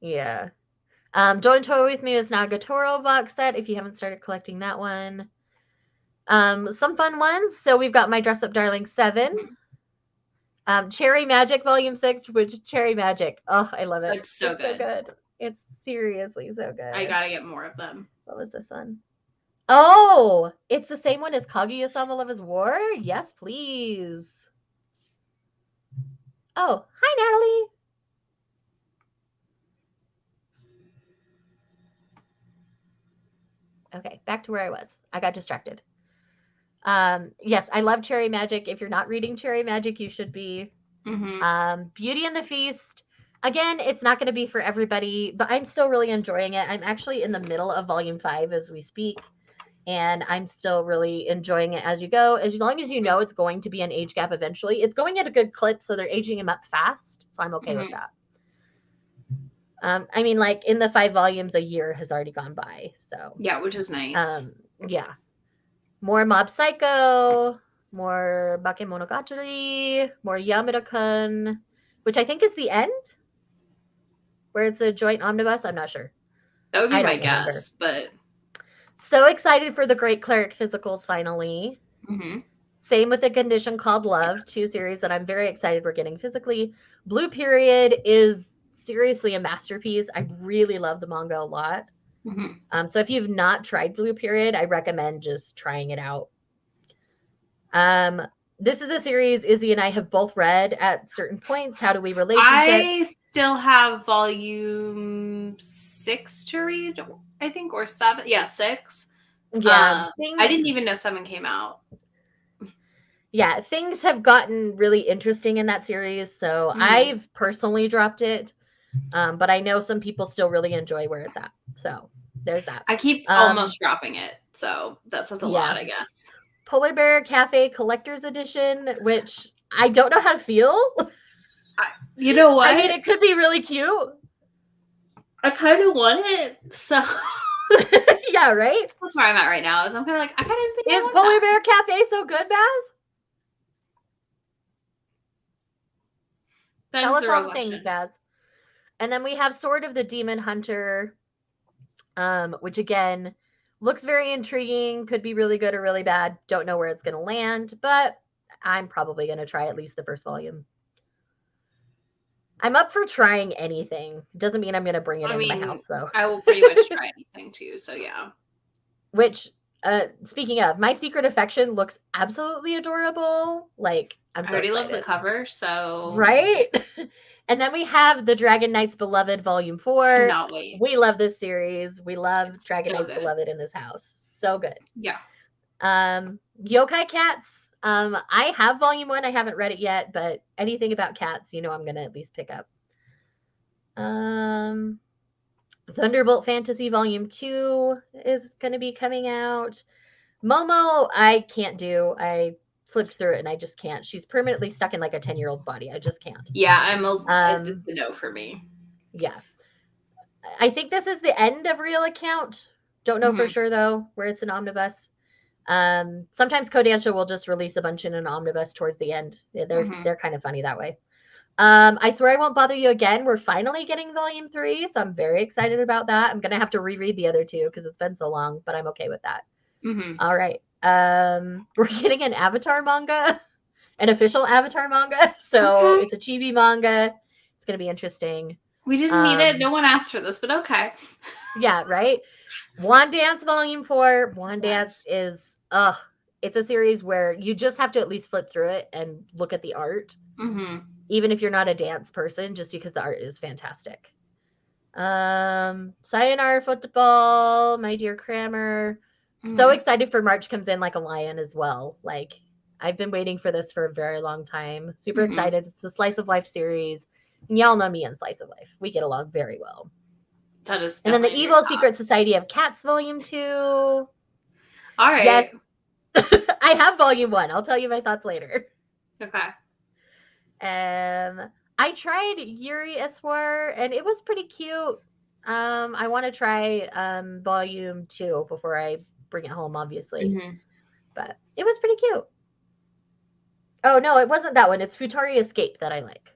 Yeah. Don't Toy With Me is now a Gatoro box set if you haven't started collecting that one. Some fun ones. So we've got My Dress Up Darling 7. Cherry Magic Volume 6, which Cherry Magic. Oh, I love it. It's so good. It's seriously so good. I gotta get more of them. What was this one? Oh, it's the same one as Kaguya-sama Love is War? Yes, please. Oh, hi, Natalie. Okay, back to where I was. I got distracted. Yes, I love Cherry Magic. If you're not reading Cherry Magic, you should be. Beauty and the Feast. Again, it's not going to be for everybody, but I'm still really enjoying it. I'm actually in the middle of Volume 5 as we speak, and I'm still really enjoying it as you go. As long as you know it's going to be an age gap eventually. It's going at a good clip, so they're aging him up fast, so I'm okay with that. I mean, like, in the 5 volumes, a year has already gone by, so. Yeah, which is nice. Yeah. More Mob Psycho, more Bakemonogatari, more Yamada-kun, which I think is the end, where it's a joint omnibus. I'm not sure. That would be my guess, but. So excited for the Great Cleric physicals finally. Same with A Condition Called Love, 2 series that I'm very excited we're getting physically. Blue Period is seriously a masterpiece. I really love the manga a lot. So if you've not tried Blue Period, I recommend just trying it out. This is a series Izzy and I have both read at certain points. How do we relationship? I still have volume 6 to read, I think, or 7. Yeah, 6. Yeah. I didn't even know 7 came out. Yeah, things have gotten really interesting in that series. So I've personally dropped it. But I know some people still really enjoy where it's at. So there's that. I keep almost dropping it. So that says a lot, I guess. Polar Bear Cafe Collector's Edition, which I don't know how to feel. You know what? I mean, it could be really cute. I kind of want it. So yeah, right? That's where I'm at right now. Is I'm kind of like, I kind of think is Polar Bear Cafe so good, Baz? Tell us all the things, Baz. And then we have Sword of the Demon Hunter, which again looks very intriguing. Could be really good or really bad. Don't know where it's going to land, but I'm probably going to try at least the first volume. I'm up for trying anything. Doesn't mean I'm going to bring it into my house, though. I will pretty much try anything too. So yeah. Which speaking of, My Secret Affection looks absolutely adorable. Like, I'm I so already excited. love the cover, so right. And then we have the Dragon Knights Beloved Volume 4. Cannot wait. We love this series. We love It's Dragon so Knights good. Beloved in this house. So good. Yeah. Yokai Cats. I have Volume 1. I haven't read it yet, but anything about cats, you know, I'm gonna at least pick up. Thunderbolt Fantasy Volume 2 is gonna be coming out. Momo, I can't do. I flipped through it and I just can't. She's permanently stuck in like a 10-year-old's body. I just can't. Yeah, it's a no for me. Yeah. I think this is the end of Real Account. Don't know for sure though, where it's an omnibus. Sometimes Kodansha will just release a bunch in an omnibus towards the end. They're kind of funny that way. I Swear I Won't Bother You Again. We're finally getting Volume 3, so I'm very excited about that. I'm gonna have to reread the other two because it's been so long, but I'm okay with that. All right. We're getting an Avatar manga, an official Avatar manga. So it's a chibi manga. It's gonna be interesting. We didn't need it. No one asked for this, but okay. Yeah, right. Wand Dance Volume 4. Wand Dance is it's a series where you just have to at least flip through it and look at the art. Even if you're not a dance person, just because the art is fantastic. Sayonara Football, My Dear Crammer. So excited for March Comes In Like a Lion as well. Like, I've been waiting for this for a very long time. Super excited. It's a slice of life series. And y'all know me and slice of life. We get along very well. That is. And then the Evil Secret Society of Cats Volume 2. All right. Yes. I have Volume 1. I'll tell you my thoughts later. Okay. I tried Yuri Eswar and it was pretty cute. I want to try Volume 2 before I bring it home, obviously. But it was pretty cute. Oh, no, it wasn't that one. It's Futari Escape that I like.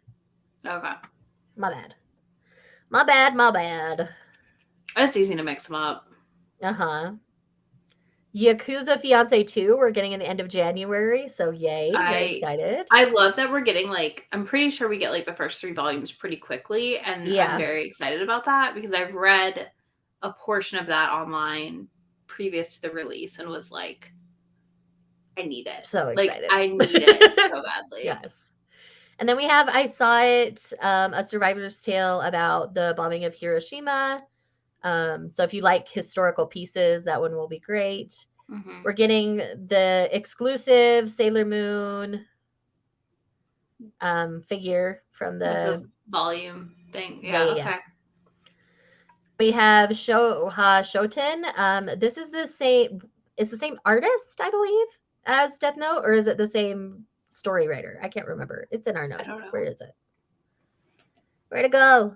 Okay. My bad. My bad, my bad. It's easy to mix them up. Uh-huh. Yakuza Fiance 2, we're getting in the end of January, so yay. Very excited. I love that we're getting, like, I'm pretty sure we get, like, the first 3 volumes pretty quickly, and I'm very excited about that because I've read a portion of that online previous to the release and was like, I need it. So excited. Like, I need it so badly. Yes. And then we have I Saw It, A Survivor's Tale about the bombing of Hiroshima. So if you like historical pieces, that one will be great. We're getting the exclusive Sailor Moon figure from the volume thing. Yeah. Okay. We have Shoten. This is the same. It's the same artist, I believe, as Death Note, or is it the same story writer? I can't remember. It's in our notes. Where is it? Where to go?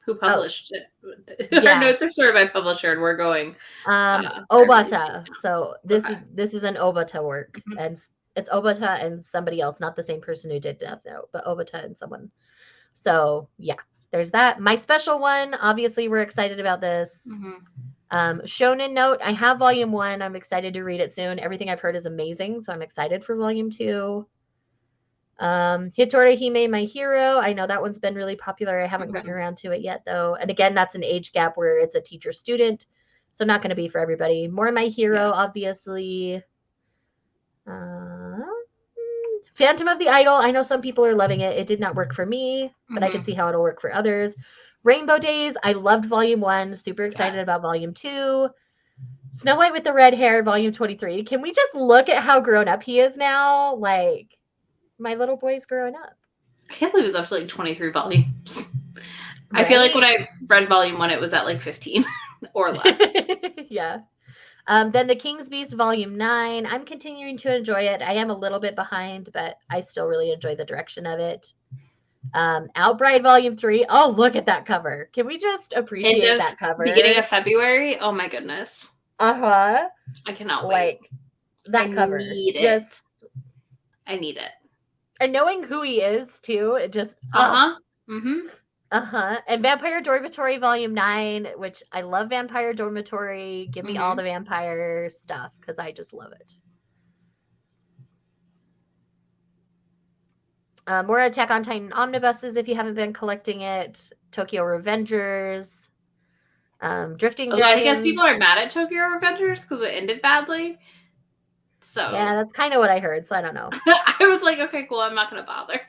Who published it? Our notes are sorted by publisher, and we're going. Obata. So this is an Obata work, and it's Obata and somebody else, not the same person who did Death Note, but Obata and someone. So yeah, there's that. My special one. Obviously, we're excited about this. Shonen Note. I have Volume 1. I'm excited to read it soon. Everything I've heard is amazing, so I'm excited for Volume 2. Hitori Hime, My Hero. I know that one's been really popular. I haven't gotten around to it yet, though. And again, that's an age gap where it's a teacher-student, so not going to be for everybody. More My Hero, obviously. Phantom of the Idol. I know some people are loving it. It did not work for me, but I can see how it'll work for others. Rainbow Days. I loved Volume 1. Super excited about Volume 2. Snow White with the Red Hair, Volume 23. Can we just look at how grown up he is now? Like, my little boy's growing up. I can't believe it's up to like 23 volumes. Right? I feel like when I read Volume 1, it was at like 15 or less. Yeah. Then The King's Beast Volume 9. I'm continuing to enjoy it. I am a little bit behind, but I still really enjoy the direction of it. Outbride Volume 3. Oh, look at that cover. Can we just appreciate that cover? Beginning of February? Oh my goodness. I cannot wait. Like, that cover. I need it. And knowing who he is, too, it just... And Vampire Dormitory Volume 9, which I love Vampire Dormitory. Give me all the vampire stuff, because I just love it. More Attack on Titan omnibuses if you haven't been collecting it. Tokyo Revengers. Drifting Although I guess Dragon. people are mad at Tokyo Revengers because it ended badly. So yeah, that's kind of what I heard. So I don't know. I was like, okay, cool. I'm not gonna bother.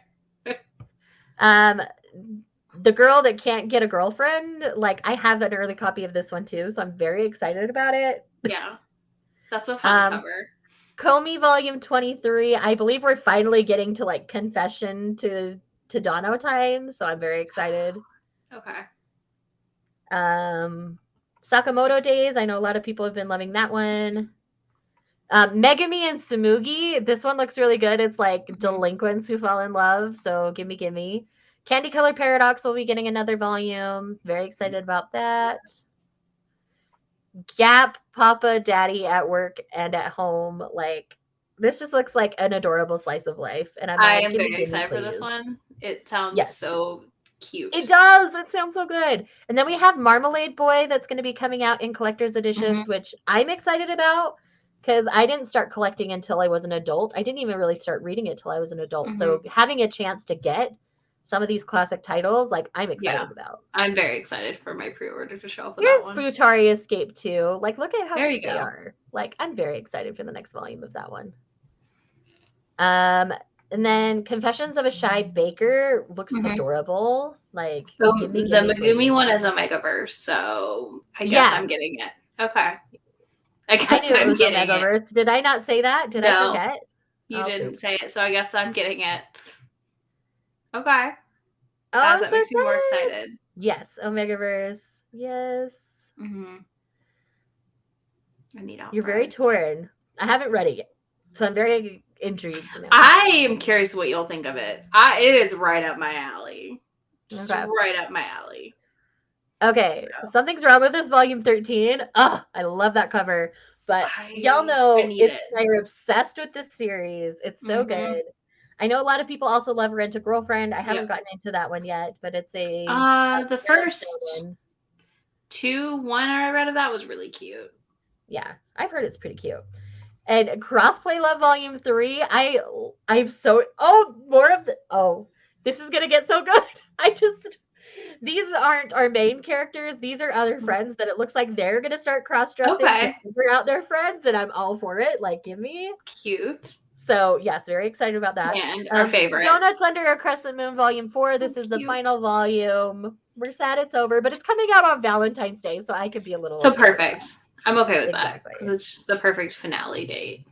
The girl that can't get a girlfriend. Like I have an early copy of this one too, so I'm very excited about it. Yeah, that's a fun cover. Komi Volume 23. I believe we're finally getting to like Confession to Dono time, so I'm very excited. Okay. Sakamoto Days. I know a lot of people have been loving that one. Megami and Tsumugi. This one looks really good. It's like delinquents who fall in love. So gimme. Candy Color Paradox will be getting another volume. Very excited about that. Gap, Papa, Daddy at work and at home. Like this just looks like an adorable slice of life. And I am very excited for this one. It sounds so cute. It does. It sounds so good. And then we have Marmalade Boy that's going to be coming out in collector's editions, which I'm excited about because I didn't start collecting until I was an adult. I didn't even really start reading it till I was an adult. So having a chance to get some of these classic titles, like I'm excited about. I'm very excited for my pre-order to show up. Here's Futari Escape 2. Like, look at how cute they are. Like, I'm very excited for the next volume of that one. And then Confessions of a Shy Baker looks adorable. Like the Megumi one is Omegaverse, so I guess I'm getting it. Okay. I guess I'm getting Omegaverse. Did I not say that? Did I forget? You didn't say it, so I guess I'm getting it. Okay. Oh, that makes me more excited. Yes, Omegaverse. Yes. I need out. You're very torn. I haven't read it yet, so I'm very intrigued now. I am curious what you'll think of it. It is right up my alley. Just right up my alley. Okay, Something's Wrong with This Volume 13. Oh, I love that cover. But y'all know I'm obsessed with this series. It's so good. I know a lot of people also love Rent a Girlfriend. I haven't gotten into that one yet, but it's the first one I read of that was really cute. Yeah, I've heard it's pretty cute. And Crossplay Love Volume 3, I'm so this is gonna get so good. These aren't our main characters. These are other friends that it looks like they're gonna start cross-dressing to figure out their friends, and I'm all for it. Like, give me cute. So yes, very excited about that. And our favorite. Donuts Under a Crescent Moon Volume 4. This is the final volume. We're sad it's over, but it's coming out on Valentine's Day, so I could be a little perfect. I'm okay with that because it's just the perfect finale date.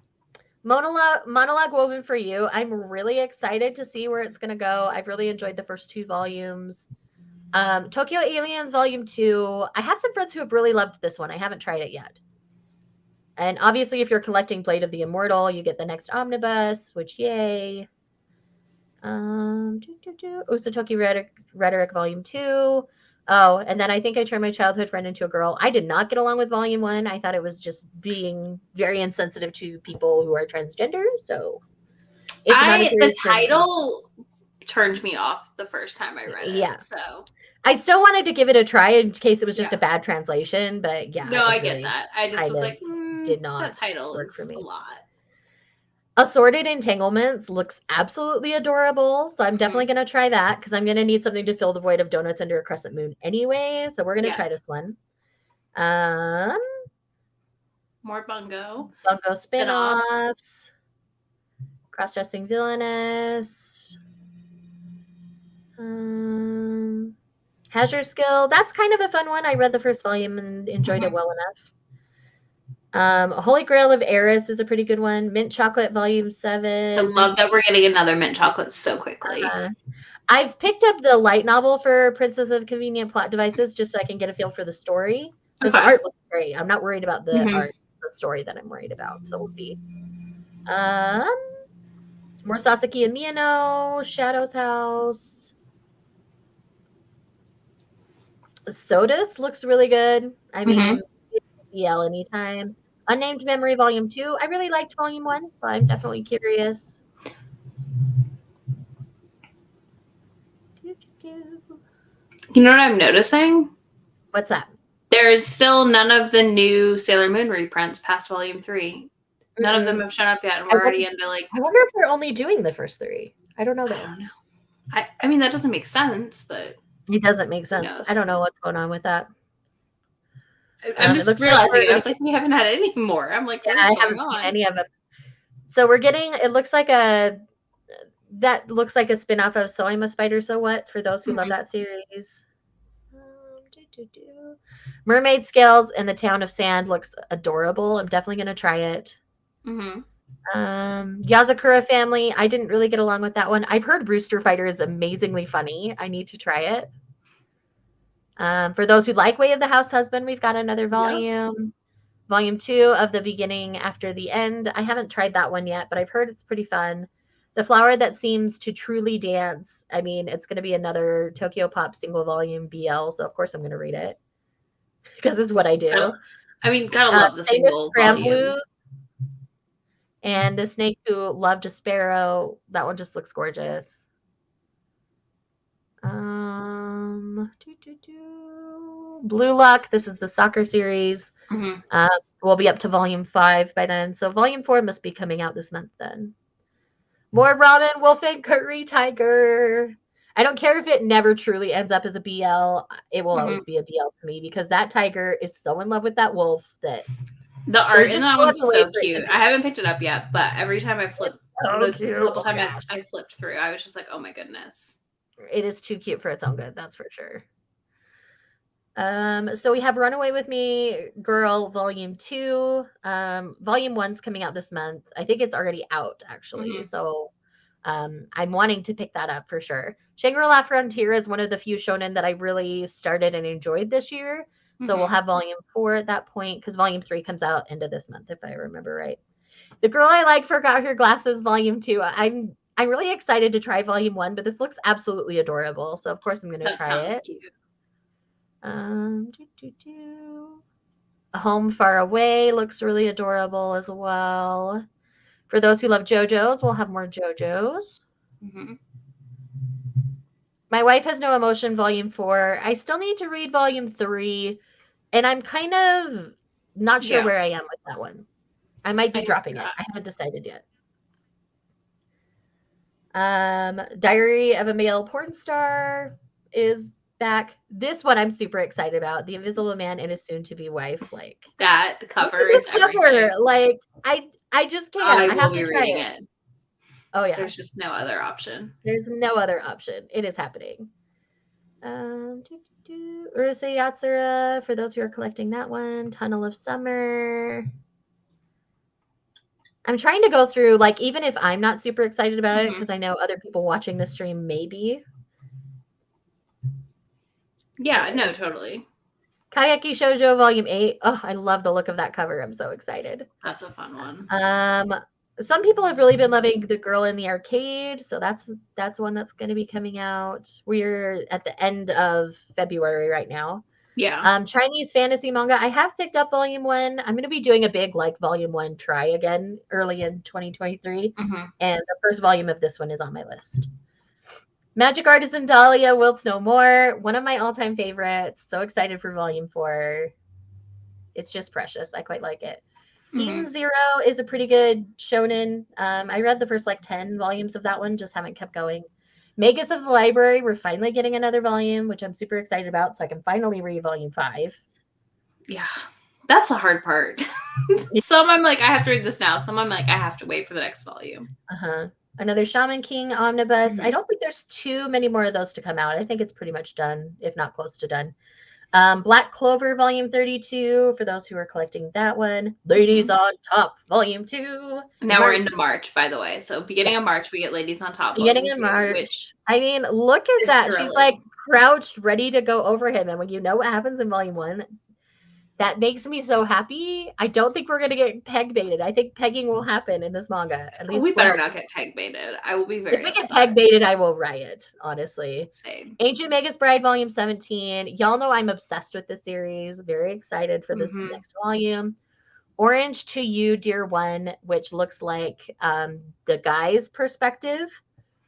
Monologue Woven for You. I'm really excited to see where it's going to go. I've really enjoyed the first 2 volumes. Tokyo Aliens Volume 2. I have some friends who have really loved this one. I haven't tried it yet. And obviously, if you're collecting Blade of the Immortal, you get the next omnibus, which yay. Usotoki Rhetoric Volume 2. Oh, and then I think I turned my childhood friend into a girl. I did not get along with Volume 1. I thought it was just being very insensitive to people who are transgender. So the title turned me off the first time I read it. Yeah. So I still wanted to give it a try in case it was just a bad translation, but yeah. No, I get that. I just was like, did not that title work is for me. A lot. Assorted Entanglements looks absolutely adorable, so I'm definitely going to try that because I'm going to need something to fill the void of Donuts Under a Crescent Moon anyway, so we're going to try this one. More Bungo spin-offs. Cross-dressing Villainess. Has Your Skill. That's kind of a fun one. I read the first volume and enjoyed it well enough. Holy Grail of Eris is a pretty good one. Mint Chocolate Volume 7. I love that we're getting another mint chocolate so quickly. I've picked up the light novel for Princess of Convenient Plot Devices just so I can get a feel for the story. Because the art looks great. I'm not worried about the art, the story that I'm worried about. So we'll see. More Sasaki and Miyano, Shadow's House. Sodus looks really good. I mean, BL anytime. Unnamed Memory Volume 2. I really liked Volume 1, so I'm definitely curious. You know what I'm noticing? What's that? There's still none of the new Sailor Moon reprints past Volume 3. None of them have shown up yet, and we're already into like... I wonder if they're only doing the first 3. I don't know that. I don't know. I mean, that doesn't make sense, but... It doesn't make sense. I don't know what's going on with that. I'm It just looks like realizing it. I we're was like, we haven't had any more. I'm like, yeah, what is I going haven't seen on? any of them. So we're getting it looks like a that looks like a spin-off of So I'm a Spider, So What for those who love that series. Mermaid Scales in the Town of Sand looks adorable. I'm definitely going to try it. Yazakura Family. I didn't really get along with that one. I've heard Rooster Fighter is amazingly funny. I need to try it. For those who like Way of the House Husband, we've got another volume. Yep. Volume 2 of The Beginning After the End. I haven't tried that one yet, but I've heard it's pretty fun. The Flower That Seems to Truly Dance. I mean, it's going to be another Tokyo Pop single volume BL, so of course I'm going to read it because it's what I do. Gotta love the single volume. Blues and The Snake Who Loved a Sparrow. That one just looks gorgeous. Blue Lock. This is the soccer series. We'll be up to volume 5 by then. So volume 4 must be coming out this month then. More Robin, Wolf and Curry Tiger. I don't care if it never truly ends up as a BL. It will always be a BL to me because that tiger is so in love with that wolf that the art in that one's so cute. I haven't picked it up yet, but every time I flip, couple times I flipped through, I was just like, oh my goodness. It is too cute for its own good, that's for sure. So we have Runaway With Me Girl Volume 2. Volume 1's coming out this month. I think it's already out, actually. So I'm wanting to pick that up for sure. Shangri-La Frontier is one of the few shonen that I really started and enjoyed this year. So we'll have Volume 4 at that point, because Volume 3 comes out end of this month, if I remember right. The Girl I Like Forgot Her Glasses Volume 2. I'm really excited to try Volume 1, but this looks absolutely adorable. So of course I'm going to try it. Cute. Home Far Away looks really adorable as well. For those who love JoJo's, we'll have more JoJo's. My Wife Has No Emotion Volume 4. I still need to read Volume 3, and I'm kind of not sure where I am with that one. I might be dropping it. I haven't decided yet. Diary of a Male Porn Star is back. This one I'm super excited about. The Invisible Man and His Soon-to-Be Wife. Like that cover is everything. Like I just can't. I have to try it. Oh yeah. There's just no other option. There's no other option. It is happening. Urusei Yatsura, for those who are collecting that one. Tunnel of Summer. I'm trying to go through, like, even if I'm not super excited about it, because I know other people watching the stream may be. Yeah, no, totally. Kayaki Shoujo Volume 8. Oh, I love the look of that cover. I'm so excited. That's a fun one. Some people have really been loving The Girl in the Arcade, so that's one that's going to be coming out. We're at the end of February right now. Yeah. Chinese fantasy manga. I have picked up Volume 1. I'm going to be doing a big, like, Volume 1 try again early in 2023. And the first volume of this one is on my list. Magic Artisan Dahlia, Wilts No More. One of my all-time favorites. So excited for Volume 4. It's just precious. I quite like it. Eden Zero is a pretty good shonen. I read the first, like, 10 volumes of that one. Just haven't kept going. Magus of the Library, we're finally getting another volume, which I'm super excited about, so I can finally read Volume 5. Yeah, that's the hard part. Some I'm like, I have to read this now. Some I'm like, I have to wait for the next volume. Another Shaman King omnibus. I don't think there's too many more of those to come out. I think it's pretty much done, if not close to done. Black Clover Volume 32, for those who are collecting that one. Ladies on Top Volume 2. Now we're into March, by the way. So beginning of March, we get Ladies on Top Beginning of March. Which I mean, look at that. Thrilling. She's like crouched, ready to go over him. And when you know what happens in Volume 1, that makes me so happy. I don't think we're going to get peg baited. I think pegging will happen in this manga. At least we better not get peg baited. I will be very If we get peg baited, I will riot, honestly. Same. Ancient Magus Bride Volume 17. Y'all know I'm obsessed with this series. Very excited for this next volume. Orange to You, Dear One, which looks like the guy's perspective.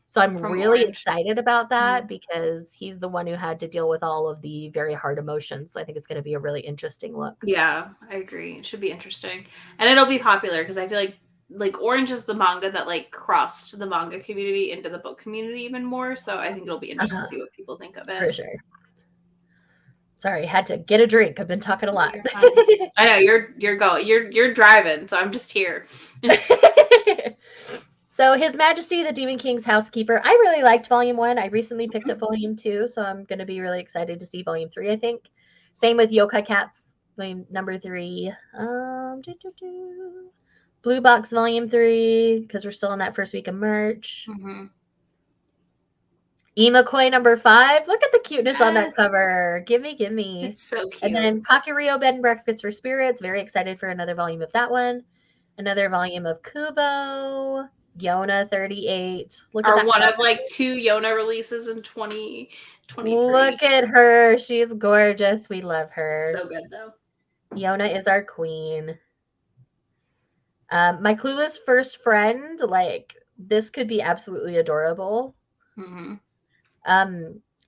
So I'm really excited about that because he's the one who had to deal with all of the very hard emotions. So I think it's going to be a really interesting look. Yeah, I agree. It should be interesting. And it'll be popular because I feel like Orange is the manga that like crossed the manga community into the book community even more. So I think it'll be interesting to see what people think of it. For sure. Sorry, had to get a drink. I've been talking a lot. I know you're driving, so I'm just here. So His Majesty the Demon King's Housekeeper. I really liked Volume 1. I recently picked up Volume 2, so I'm going to be really excited to see Volume 3, I think. Same with Yokai Cats, Volume number 3. Blue Box Volume 3, because we're still in that first week of merch. Imakoi number 5. Look at the cuteness on that cover. Gimme. It's so cute. And then Kakurio Bed and Breakfast for Spirits. Very excited for another volume of that one. Another volume of Kubo. Yona 38. Look at that one cover. of like 2 Yona releases in 2023. Look at her. She's gorgeous. We love her. So good though. Yona is our queen. My Clueless First Friend, like, this could be absolutely adorable.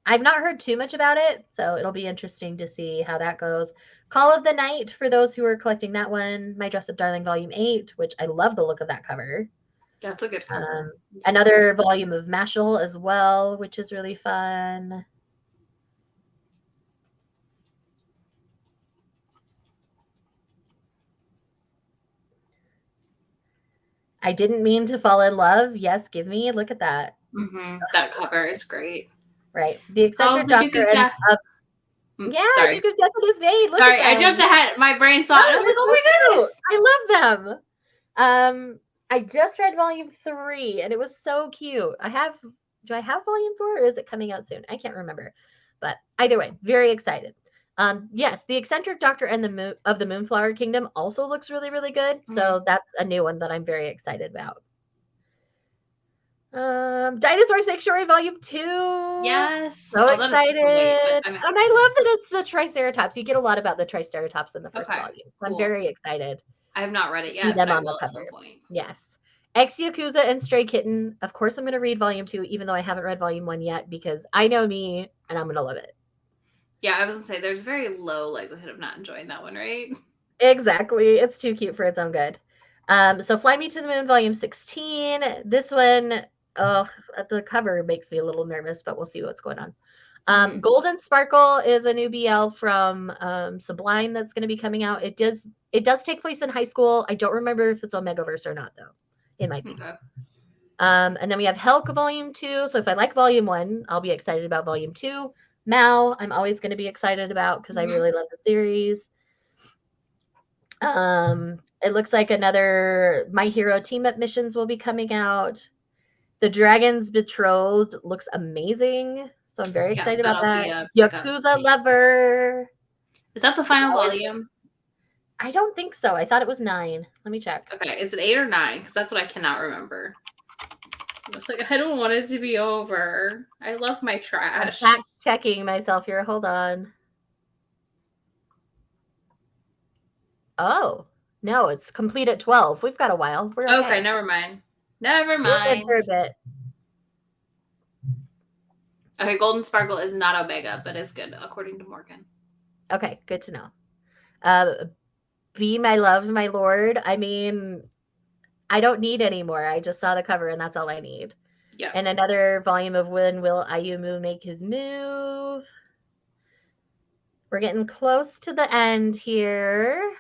I've not heard too much about it, so it'll be interesting to see how that goes. Call of the Night, for those who are collecting that one. My Dress Up Darling Volume 8, which I love the look of that cover. That's a good cover. Another volume of Mashal as well, which is really fun. I Didn't Mean to Fall in Love. Yes, give me. Look at that. That cover is great. Right. The Eccentric Doctor. Sorry. Duke of Death and His Maid. Look Sorry, at them. I jumped ahead. My brain saw it. I was like, oh my goodness. I love them. I just read Volume 3, and it was so cute. Do I have Volume 4, or is it coming out soon? I can't remember. But either way, very excited. Yes, The Eccentric Doctor and the Moonflower Kingdom also looks really, really good. So that's a new one that I'm very excited about. Dinosaur Sanctuary Volume 2. Yes. So excited. And I love that it's the Triceratops. You get a lot about the Triceratops in the first volume. So I'm very excited. I have not read it yet. Them on the cover. Yes. Ex Yakuza and Stray Kitten. Of course, I'm going to read Volume 2, even though I haven't read Volume 1 yet, because I know me, and I'm going to love it. Yeah, I was going to say, there's very low likelihood of not enjoying that one, right? Exactly. It's too cute for its own good. So Fly Me to the Moon, Volume 16. This one, the cover makes me a little nervous, but we'll see what's going on. Golden Sparkle is a new BL from Sublime that's going to be coming out. It does take place in high school. I don't remember if it's Omegaverse or not, though. It might be. Okay. And then we have Helk Volume 2. So if I like Volume 1, I'll be excited about Volume 2. Mao, I'm always going to be excited about because I really love the series. It looks like another My Hero Team Up missions will be coming out. The Dragon's Betrothed looks amazing. So I'm very excited about that. Yakuza Lover. Is that the final volume? I don't think so. I thought it was 9. Let me check. Okay, is it 8 or 9? Because that's what I cannot remember. I'm just like, I don't want it to be over. I love my trash. I'm fact checking myself here. Hold on. Oh, no, it's complete at 12. We've got a while. We're okay. Never mind. Never mind. We're good for a bit. Okay, Golden Sparkle is not Omega, but is good, according to Morgan. Okay, good to know. Be My Love, My Lord. I mean, I don't need any more. I just saw the cover, and that's all I need. Yeah. And another volume of When Will Ayumu Make His Move? We're getting close to the end here.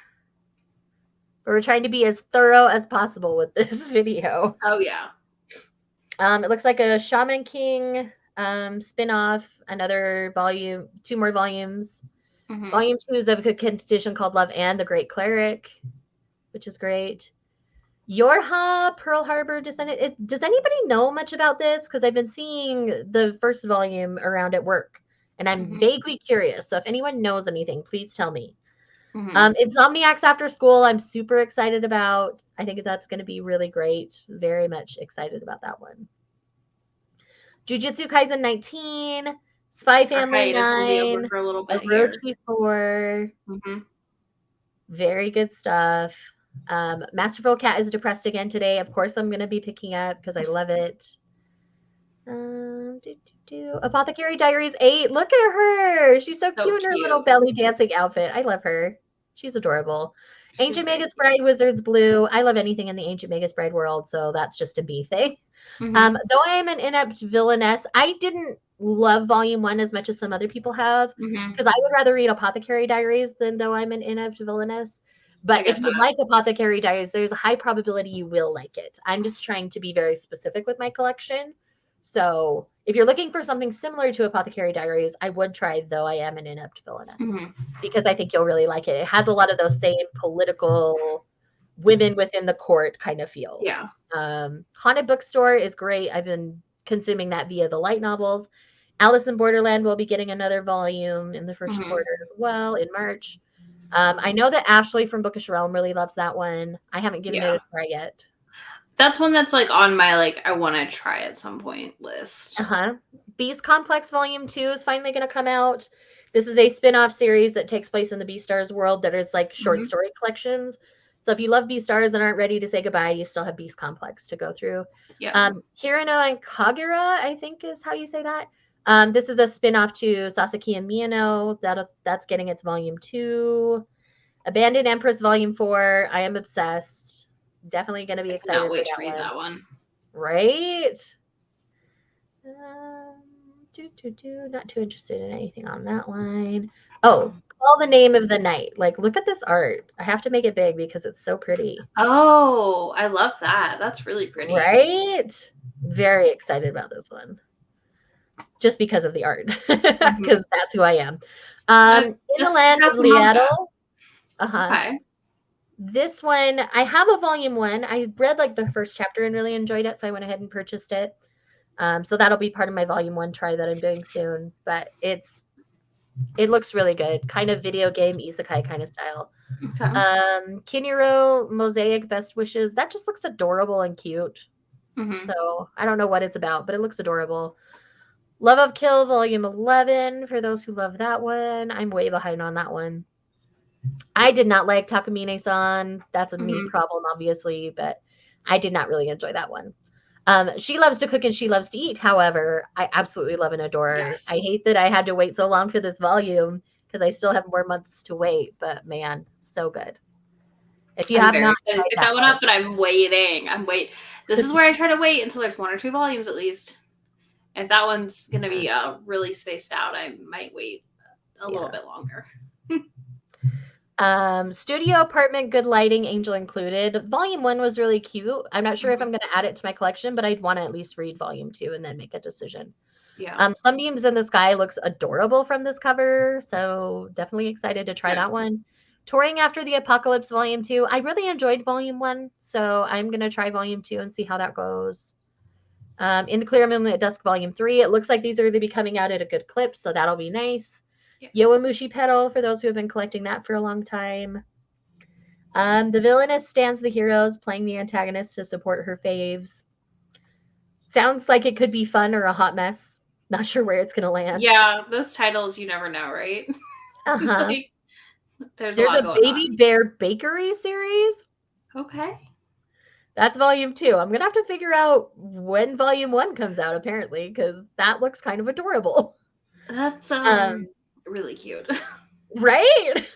But we're trying to be as thorough as possible with this video. Oh, yeah. It looks like a Shaman King spin-off, another volume, 2 more volumes. Volume 2 is of a condition called Love and the Great Cleric, which is great. Yorha, Pearl Harbor Descendant. Does anybody know much about this? Because I've been seeing the first volume around at work, and I'm vaguely curious. So if anyone knows anything, please tell me. Insomniacs After School, I'm super excited about. I think that's going to be really great. Very much excited about that one. Jujutsu Kaisen 19, Spy Family 9, will be over for a little bit Orochi 4. Very good stuff. Masterful Cat is depressed again today. Of course, I'm going to be picking up because I love it. Apothecary Diaries 8. Look at her. She's so cute in her little belly dancing outfit. I love her. She's adorable. Ancient Magus Bride Wizards Blue. I love anything in the Ancient Magus Bride world, so that's just a B thing. Though I am an inept villainess, I didn't love volume 1 as much as some other people have, because I would rather read Apothecary Diaries than Though I'm an Inept Villainess. But if you like Apothecary Diaries, there's a high probability you will like it. I'm just trying to be very specific with my collection. So if you're looking for something similar to Apothecary Diaries, I would try Though I Am an Inept Villainess, because I think you'll really like it. It has a lot of those same political women within the court kind of feel. Yeah. Haunted Bookstore is great. I've been consuming that via the light novels. Alice in Borderland will be getting another volume in the first quarter as well in March. I know that Ashley from Bookish Realm really loves that one. I haven't given it a try yet. That's one that's like on my I want to try at some point list. Beast Complex Volume 2 is finally going to come out. This is a spin-off series that takes place in the Beastars world that is like short story collections. So if you love Beastars and aren't ready to say goodbye, you still have Beast Complex to go through. Yeah. Hirano and Kagura, I think is how you say that. This is a spin-off to Sasaki and Miyano. That's getting its Volume 2. Abandoned Empress Volume 4. I am obsessed. Definitely going to be excited for that to read that one. Right? Not too interested in anything on that line. Oh, Call the Name of the Night. Like, look at this art. I have to make it big because it's so pretty. Oh, I love that. That's really pretty. Right? Very excited about this one. Just because of the art. Because that's who I am. In the Land of Liadel. Okay. This one, I have a volume 1. I read like the first chapter and really enjoyed it, so I went ahead and purchased it. So that'll be part of my volume 1 try that I'm doing soon. But it looks really good. Kind of video game isekai kind of style. Okay. Kiniro Mosaic Best Wishes. That just looks adorable and cute. So I don't know what it's about, but it looks adorable. Love of Kill Volume 11 for those who love that one. I'm way behind on that one. I did not like Takamine-san. That's a me problem, obviously, but I did not really enjoy that one. She Loves to Cook and She Loves to Eat, however, I absolutely love and adore. Yes. I hate that I had to wait so long for this volume because I still have more months to wait, but man, so good. If you have not tried that one up, but I'm waiting. This is where I try to wait until there's 1 or 2 volumes at least. If that one's going to be really spaced out, I might wait a little bit longer. Studio Apartment, Good Lighting, Angel Included. Volume 1 was really cute. I'm not sure if I'm going to add it to my collection, but I'd want to at least read Volume 2 and then make a decision. Yeah. Sunbeams in the Sky looks adorable from this cover, so definitely excited to try that one. Touring After the Apocalypse Volume 2. I really enjoyed Volume 1, so I'm going to try Volume 2 and see how that goes. In the Clear Moonlit Dusk Volume 3. It looks like these are going to be coming out at a good clip, so that'll be nice. Yes. Yowamushi Pedal, for those who have been collecting that for a long time. The Villainess Stands the Heroes, playing the antagonist to support her faves. Sounds like it could be fun or a hot mess. Not sure where it's going to land. Yeah, those titles, you never know, right? There's a Baby Bear Bakery series. Okay. That's volume 2. I'm going to have to figure out when volume 1 comes out, apparently, because that looks kind of adorable. That's really cute. Right?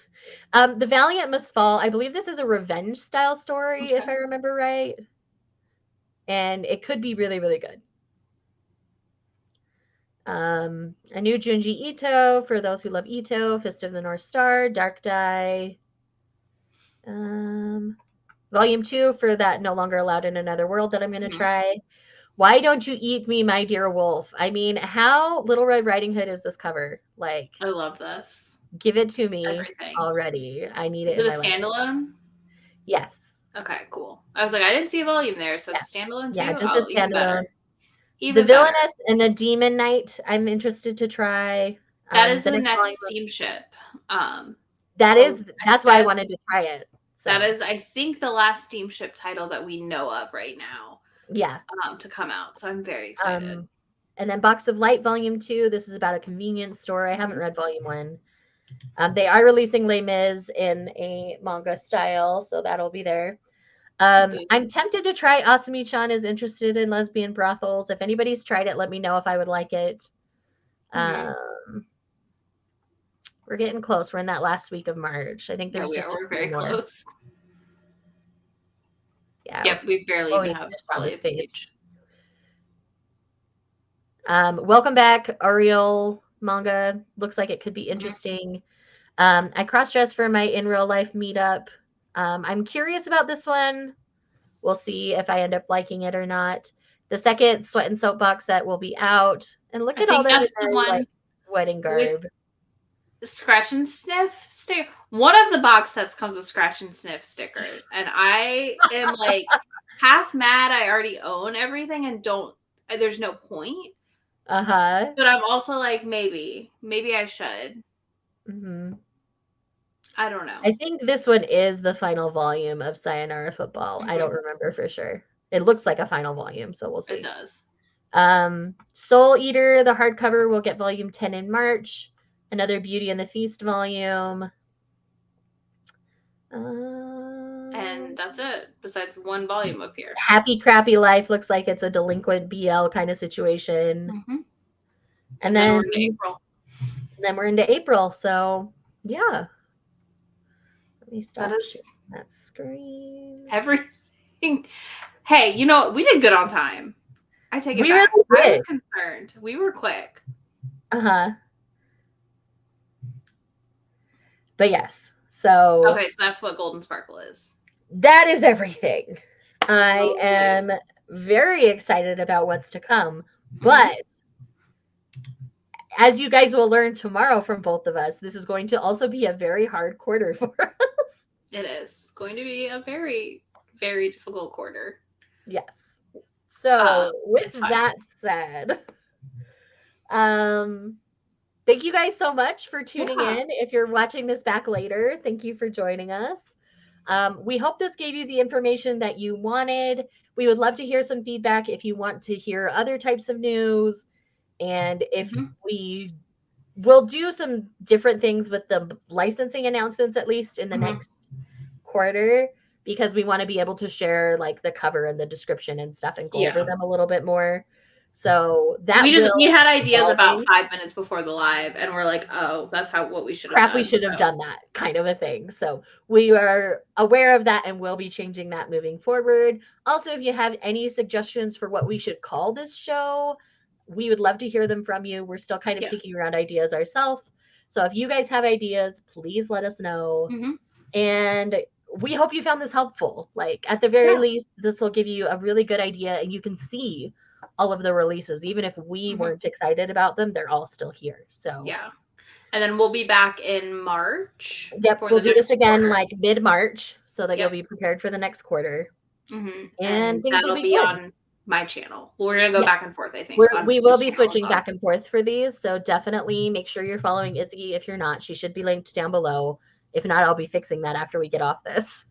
The Valiant Must Fall. I believe this is a revenge style story, if I remember right. And it could be really, really good. A new Junji Ito, for those who love Ito. Fist of the North Star, Dark Dye. Volume 2 for that No Longer Allowed in Another World that I'm going to try. Why Don't You Eat Me, My Dear Wolf? I mean, how Little Red Riding Hood is this cover? Like, I love this. Give it to me already. I need it. Is it a standalone? Yes. Okay, cool. I was like, I didn't see a volume there, so it's a standalone too? Yeah, just a standalone. The Villainess and the Demon Knight, I'm interested to try. That is the next steamship. That's why I wanted to try it. So. That is, I think, the last steamship title that we know of right now. Yeah. To come out. So I'm very excited. And then Box of Light Volume 2. This is about a convenience store. I haven't read Volume 1. They are releasing Les Mis in a manga style, so that'll be there. I'm tempted to try Asumi-chan is interested in lesbian brothels. If anybody's tried it, let me know if I would like it. We're getting close. We're in that last week of March. I think there's we're very close. Yeah. Yep, we barely even have probably a page. Welcome back, Ariel manga. Looks like it could be interesting. I cross-dressed for my in real life meetup. I'm curious about this one. We'll see if I end up liking it or not. The second Sweat and Soapbox set will be out. And look at all them in their like wedding garb. Scratch and sniff stick. One of the box sets comes with scratch and sniff stickers, and I am like half mad I already own everything and don't. There's no point. But I'm also like, maybe I should. I don't know. I think this one is the final volume of Sayonara Football. I don't remember for sure. It looks like a final volume, so we'll see. It does. Soul Eater, the hardcover, will get volume 10 in March. Another Beauty and the Feast volume. And that's it, besides one volume up here. Happy Crappy Life looks like it's a delinquent BL kind of situation. And then we're into April. Then we're into April, so yeah. Let me stop that screen. Everything. Hey, you know, we did good on time. I take it back. Really I was concerned. We were quick. But yes, so... Okay, so that's what Golden Sparkle is. That is everything. I am very excited about what's to come, but as you guys will learn tomorrow from both of us, this is going to also be a very hard quarter for us. It is going to be a very, very difficult quarter. Yes. So with that said, thank you guys so much for tuning in. If you're watching this back later, thank you for joining us. We hope this gave you the information that you wanted. We would love to hear some feedback if you want to hear other types of news. And if we will do some different things with the licensing announcements, at least in the next quarter, because we want to be able to share like the cover and the description and stuff and go over them a little bit more. So that we had ideas about 5 minutes before the live, and we're like, oh, that's what we should have done. We should have done that kind of a thing. So we are aware of that, and we'll be changing that moving forward. Also, if you have any suggestions for what we should call this show, we would love to hear them from you. We're still kind of kicking around ideas ourselves. So if you guys have ideas, please let us know. And we hope you found this helpful. Like at the very least, this will give you a really good idea, and you can see all of the releases. Even if we weren't excited about them, they're all still here. So yeah. And then we'll be back in March. Yep, we'll do this again like mid-March so that you'll be prepared for the next quarter. And that'll be on my channel. We're going to go back and forth, I think. We will be switching back and forth for these. So definitely make sure you're following Izzy. If you're not, she should be linked down below. If not, I'll be fixing that after we get off this.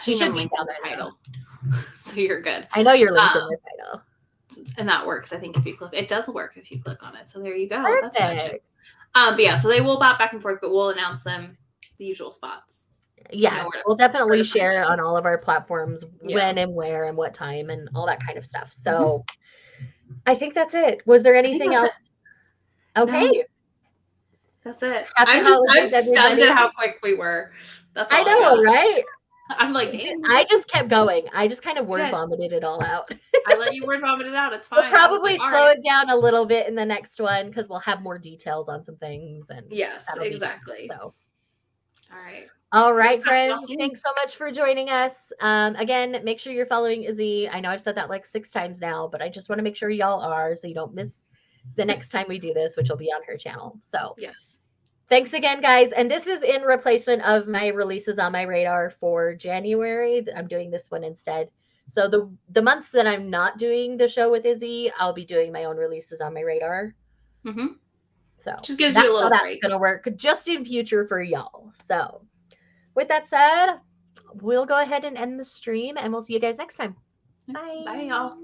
She should be down there. Title. So you're good. I know you're linked in the title. And that works, I think, if you click. It does work if you click on it. So there you go. Perfect. That's magic. But yeah, so they will pop back and forth, but we'll announce them the usual spots. Yeah, we'll definitely share on all of our platforms when and where and what time and all that kind of stuff. So I think that's it. Was there anything else? Okay. No. That's it. I'm stunned at how quick we were. That's all I know, right? I'm like, damn. I just kept going. I just kind of word vomited it all out. I let you word vomit it out. It's fine. We'll probably slow it down a little bit in the next one because we'll have more details on some things. And yes, exactly. So, all right, friends. Thanks so much for joining us. Again, make sure you're following Izzy. I know I've said that like 6 times now, but I just want to make sure y'all are so you don't miss the next time we do this, which will be on her channel. So yes. Thanks again, guys. And this is in replacement of my releases on my radar for January. I'm doing this one instead. So the months that I'm not doing the show with Izzy, I'll be doing my own releases on my radar. So just gives you a little break. That's going to work just in future for y'all. So with that said, we'll go ahead and end the stream, and we'll see you guys next time. Bye. Bye, y'all.